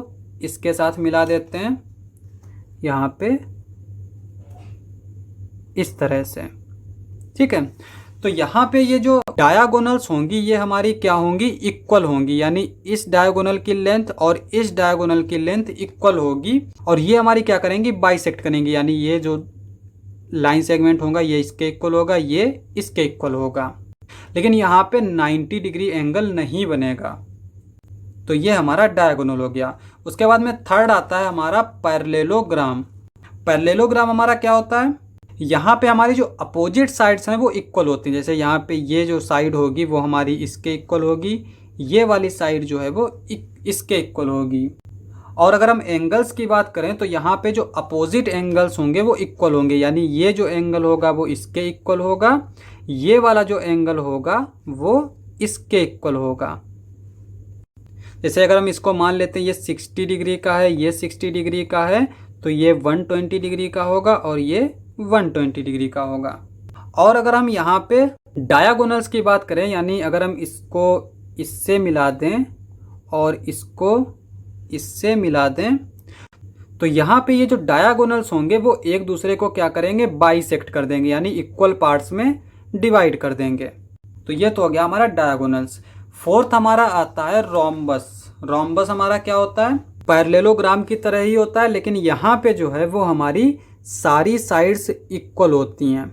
इसके साथ मिला देते हैं यहाँ पे इस तरह से, ठीक है। तो यहाँ पे ये जो डायगोनल्स होंगी ये हमारी क्या होंगी, इक्वल होंगी, यानी इस डायगोनल की लेंथ और इस डायगोनल की लेंथ इक्वल होगी और ये हमारी क्या करेंगी, बाइसेक्ट करेंगी, यानी ये जो लाइन सेगमेंट होगा ये इसके इक्वल होगा, ये इसके इक्वल होगा। लेकिन यहाँ पे 90 डिग्री एंगल नहीं बनेगा, तो ये हमारा डायगोनल हो गया। उसके बाद में थर्ड आता है हमारा पैरेललोग्राम। पैरेललोग्राम हमारा क्या होता है, यहाँ पे हमारी जो अपोजिट साइड्स हैं वो इक्वल होती हैं। जैसे यहाँ पे ये जो साइड होगी वो हमारी इसके इक्वल होगी, ये वाली साइड जो है वो इसके इक्वल होगी। और अगर हम एंगल्स की बात करें तो यहाँ पे जो अपोजिट एंगल्स होंगे वो इक्वल होंगे, यानी ये जो एंगल होगा वो इसके इक्वल होगा, ये वाला जो एंगल होगा वो इसके इक्वल होगा। जैसे अगर हम इसको मान लेते हैं ये 60 डिग्री का है, ये 60 डिग्री का है, तो ये 120 डिग्री का होगा और ये 120 डिग्री का होगा। और अगर हम यहाँ पे डायगोनल्स की बात करें, यानी अगर हम इसको इससे मिला दें और इसको इससे मिला दें, तो यहाँ पे ये जो डायगोनल्स होंगे वो एक दूसरे को क्या करेंगे, बाइसेक्ट कर देंगे, यानी इक्वल पार्ट्स में डिवाइड कर देंगे। तो ये तो हो गया हमारा डायगोनल्स। फोर्थ हमारा आता है रोम्बस। रोम्बस हमारा क्या होता है, पैरेललोग्राम की तरह ही होता है, लेकिन यहाँ पे जो है वो हमारी सारी साइड्स इक्वल होती हैं,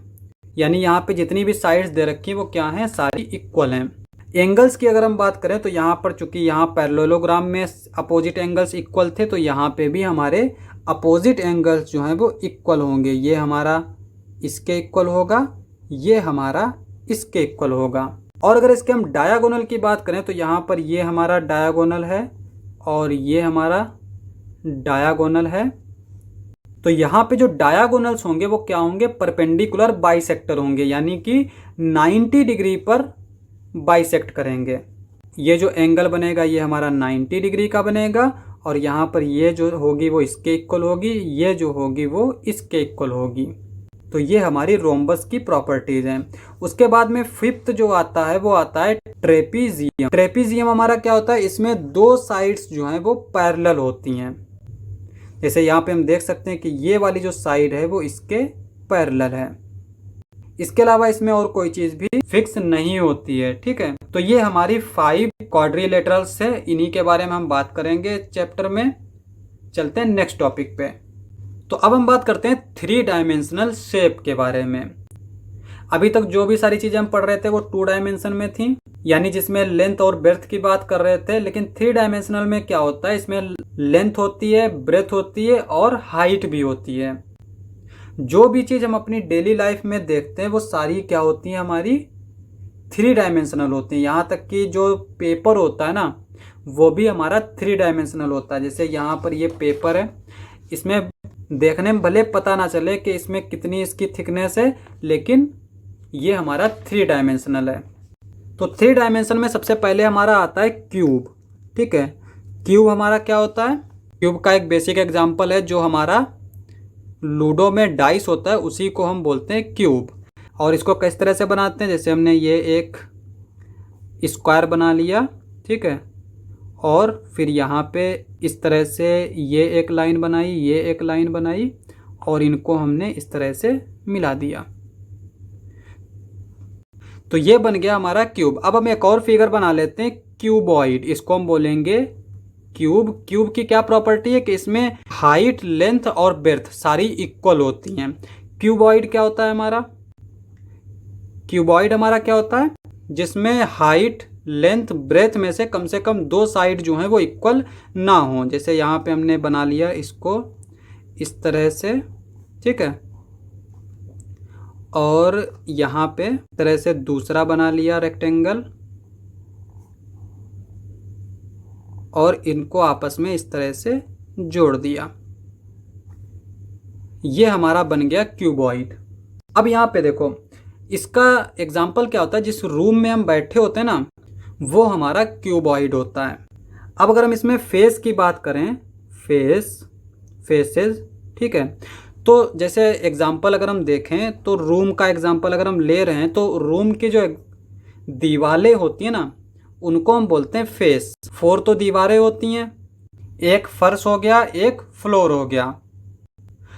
यानी यहाँ पे जितनी भी साइड्स दे रखी हैं वो क्या हैं, सारी इक्वल हैं। एंगल्स की अगर हम बात करें तो यहाँ पर चूंकि यहाँ पैरेललोग्राम में अपोजिट एंगल्स इक्वल थे, तो यहाँ पे भी हमारे अपोजिट एंगल्स जो हैं वो इक्वल होंगे। ये हमारा इसके इक्वल होगा, ये हमारा इसके इक्वल होगा। और अगर इसके हम डायगोनल की बात करें तो यहाँ पर ये हमारा डायगोनल है और ये हमारा डायगोनल है। तो यहाँ पे जो डायगोनल्स होंगे वो क्या होंगे, परपेंडिकुलर बाइसेक्टर होंगे, यानी कि 90 डिग्री पर बाइसेक्ट करेंगे। ये जो एंगल बनेगा ये हमारा 90 डिग्री का बनेगा और यहाँ पर ये जो होगी वो इसके इक्वल होगी, ये जो होगी वो इसके इक्वल होगी। तो ये हमारी रोम्बस की प्रॉपर्टीज हैं। उसके बाद में फिफ्थ जो आता है वो आता है ट्रेपीजियम। ट्रेपीजियम हमारा क्या होता है, इसमें दो साइड्स जो हैं वो पैरेलल होती हैं। जैसे यहाँ पे हम देख सकते हैं कि ये वाली जो साइड है वो इसके पैरेलल है। इसके अलावा इसमें और कोई चीज भी फिक्स नहीं होती है, ठीक है। तो ये हमारी 5 क्वाड्रिलेटरल्स है, इन्हीं के बारे में हम बात करेंगे चैप्टर में। चलते हैं नेक्स्ट टॉपिक पे। तो अब हम बात करते हैं 3 डायमेंशनल शेप के बारे में। अभी तक जो भी सारी चीजें हम पढ़ रहे थे वो 2 डायमेंशन में थी, यानी जिसमें लेंथ और ब्रेथ की बात कर रहे थे। लेकिन 3 डायमेंशनल में क्या होता है, इसमें लेंथ होती है, ब्रेथ होती है और हाइट भी होती है। जो भी चीज हम अपनी डेली लाइफ में देखते हैं वो सारी क्या होती है, हमारी 3 डायमेंशनल होती है। यहाँ तक कि जो पेपर होता है ना वो भी हमारा 3 डायमेंशनल होता है। जैसे यहाँ पर ये पेपर है, इसमें देखने में भले पता ना चले कि इसमें कितनी इसकी थिकनेस है, लेकिन ये हमारा 3 डायमेंशनल है। तो 3 डायमेंशन में सबसे पहले हमारा आता है क्यूब, ठीक है। क्यूब हमारा क्या होता है, क्यूब का एक बेसिक एग्जांपल है जो हमारा लूडो में डाइस होता है, उसी को हम बोलते हैं क्यूब। और इसको किस तरह से बनाते हैं, जैसे हमने ये एक स्क्वायर बना लिया, ठीक है, और फिर यहाँ पे इस तरह से ये एक लाइन बनाई, ये एक लाइन बनाई और इनको हमने इस तरह से मिला दिया, तो ये बन गया हमारा क्यूब। अब हम एक और फिगर बना लेते हैं, क्यूबॉइड। इसको हम बोलेंगे क्यूब। क्यूब की क्या प्रॉपर्टी है कि इसमें हाइट, लेंथ और ब्रेथ सारी इक्वल होती हैं। क्यूबॉइड क्या होता है हमारा, क्यूबॉइड हमारा क्या होता है, जिसमें हाइट, लेंथ, ब्रेथ में से कम 2 साइड जो हैं वो इक्वल ना हो। जैसे यहाँ पे हमने बना लिया इसको इस तरह से, ठीक है, और यहाँ पे तरह से दूसरा बना लिया रेक्टेंगल और इनको आपस में इस तरह से जोड़ दिया। ये हमारा बन गया क्यूबॉइड। अब यहाँ पे देखो, इसका एग्जाम्पल क्या होता है, जिस रूम में हम बैठे होते हैं ना वो हमारा क्यूबॉइड होता है। अब अगर हम इसमें फेस की बात करें, फेस, फेसेस। ठीक है, तो जैसे एग्जांपल अगर हम देखें तो रूम का एग्जांपल अगर हम ले रहे हैं तो रूम की जो दीवारें होती हैं ना, उनको हम बोलते हैं फेस। 4 तो दीवारें होती हैं, एक फर्श हो गया, एक फ्लोर हो गया,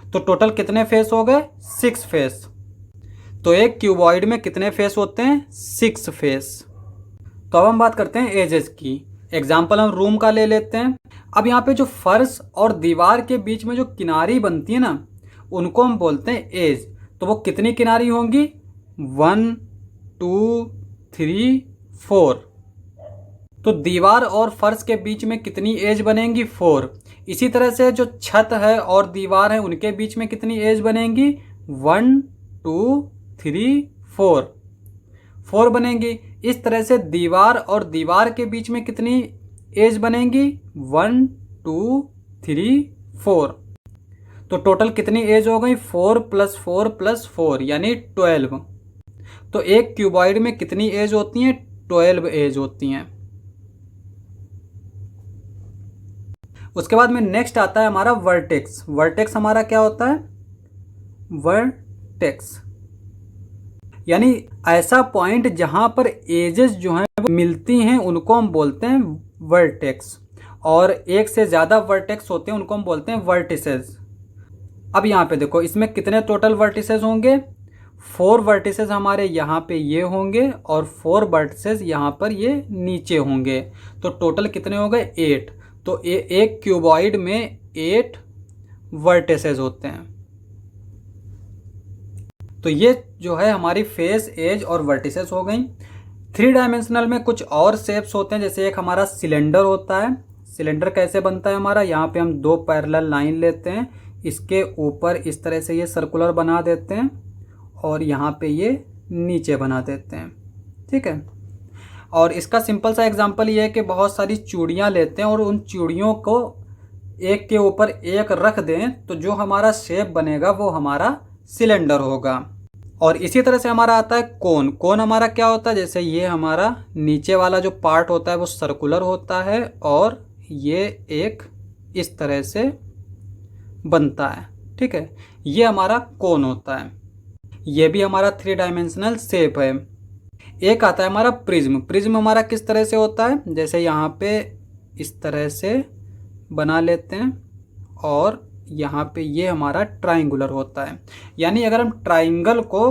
तो टोटल कितने फेस हो गए? 6 फेस। तो एक क्यूबॉइड में कितने फेस होते हैं? 6 फेस। तो अब हम बात करते हैं एजेस की। एग्जाम्पल हम रूम का ले लेते हैं। अब यहाँ पे जो फर्श और दीवार के बीच में जो किनारी बनती है ना, उनको हम बोलते हैं एज। तो वो कितनी किनारी होंगी? 1 2 3 4। तो दीवार और फर्श के बीच में कितनी एज बनेंगी? 4। इसी तरह से जो छत है और दीवार है उनके बीच में कितनी एज बनेंगी? 1 2 3 4, 4 बनेंगी। इस तरह से दीवार और दीवार के बीच में कितनी एज बनेंगी? 1 2 3 4। तो टोटल कितनी एज हो गई? 4 + 4 + 4 यानी 12। तो एक क्यूबॉइड में कितनी एज होती हैं? 12 एज होती हैं। उसके बाद में नेक्स्ट आता है हमारा वर्टेक्स। वर्टेक्स हमारा क्या होता है? वर्टेक्स यानी ऐसा पॉइंट जहां पर एजेस जो हैं वो मिलती हैं, उनको हम बोलते हैं वर्टेक्स। और एक से ज़्यादा वर्टेक्स होते हैं, उनको हम बोलते हैं वर्टिसेस। अब यहाँ पे देखो, इसमें कितने टोटल वर्टिसेस होंगे? 4 वर्टिसेस हमारे यहाँ पे ये होंगे और 4 वर्टिसेस यहाँ पर ये नीचे होंगे। तो टोटल कितने हो गए? 8। तो एक क्यूबॉइड में 8 वर्टिसेस होते हैं। तो ये जो है हमारी फेस, एज और वर्टिसेस हो गई। 3 डायमेंशनल में कुछ और शेप्स होते हैं, जैसे एक हमारा सिलेंडर होता है। सिलेंडर कैसे बनता है हमारा? यहाँ पे हम 2 पैरेलल लाइन लेते हैं, इसके ऊपर इस तरह से ये सर्कुलर बना देते हैं और यहाँ पे ये नीचे बना देते हैं। ठीक है, और इसका सिंपल सा एग्जांपल ये है कि बहुत सारी चूड़ियाँ लेते हैं और उन चूड़ियों को एक के ऊपर एक रख दें, तो जो हमारा शेप बनेगा वो हमारा सिलेंडर होगा। और इसी तरह से हमारा आता है कोन। कोन हमारा क्या होता है? जैसे ये हमारा नीचे वाला जो पार्ट होता है वो सर्कुलर होता है और ये एक इस तरह से बनता है। ठीक है, ये हमारा कोन होता है। ये भी हमारा 3 डायमेंशनल शेप है। एक आता है हमारा प्रिज्म। प्रिज्म हमारा किस तरह से होता है? जैसे यहाँ पे इस तरह से बना लेते हैं और यहाँ पे ये हमारा ट्राइंगुलर होता है। यानी अगर हम ट्राइंगल को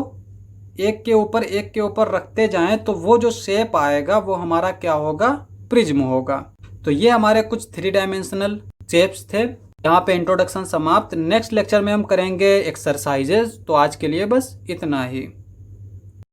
एक के ऊपर रखते जाएं तो वो जो शेप आएगा वो हमारा क्या होगा? प्रिज्म होगा। तो ये हमारे कुछ 3 डायमेंशनल शेप्स थे। यहाँ पे इंट्रोडक्शन समाप्त। नेक्स्ट लेक्चर में हम करेंगे एक्सरसाइजेज। तो आज के लिए बस इतना ही।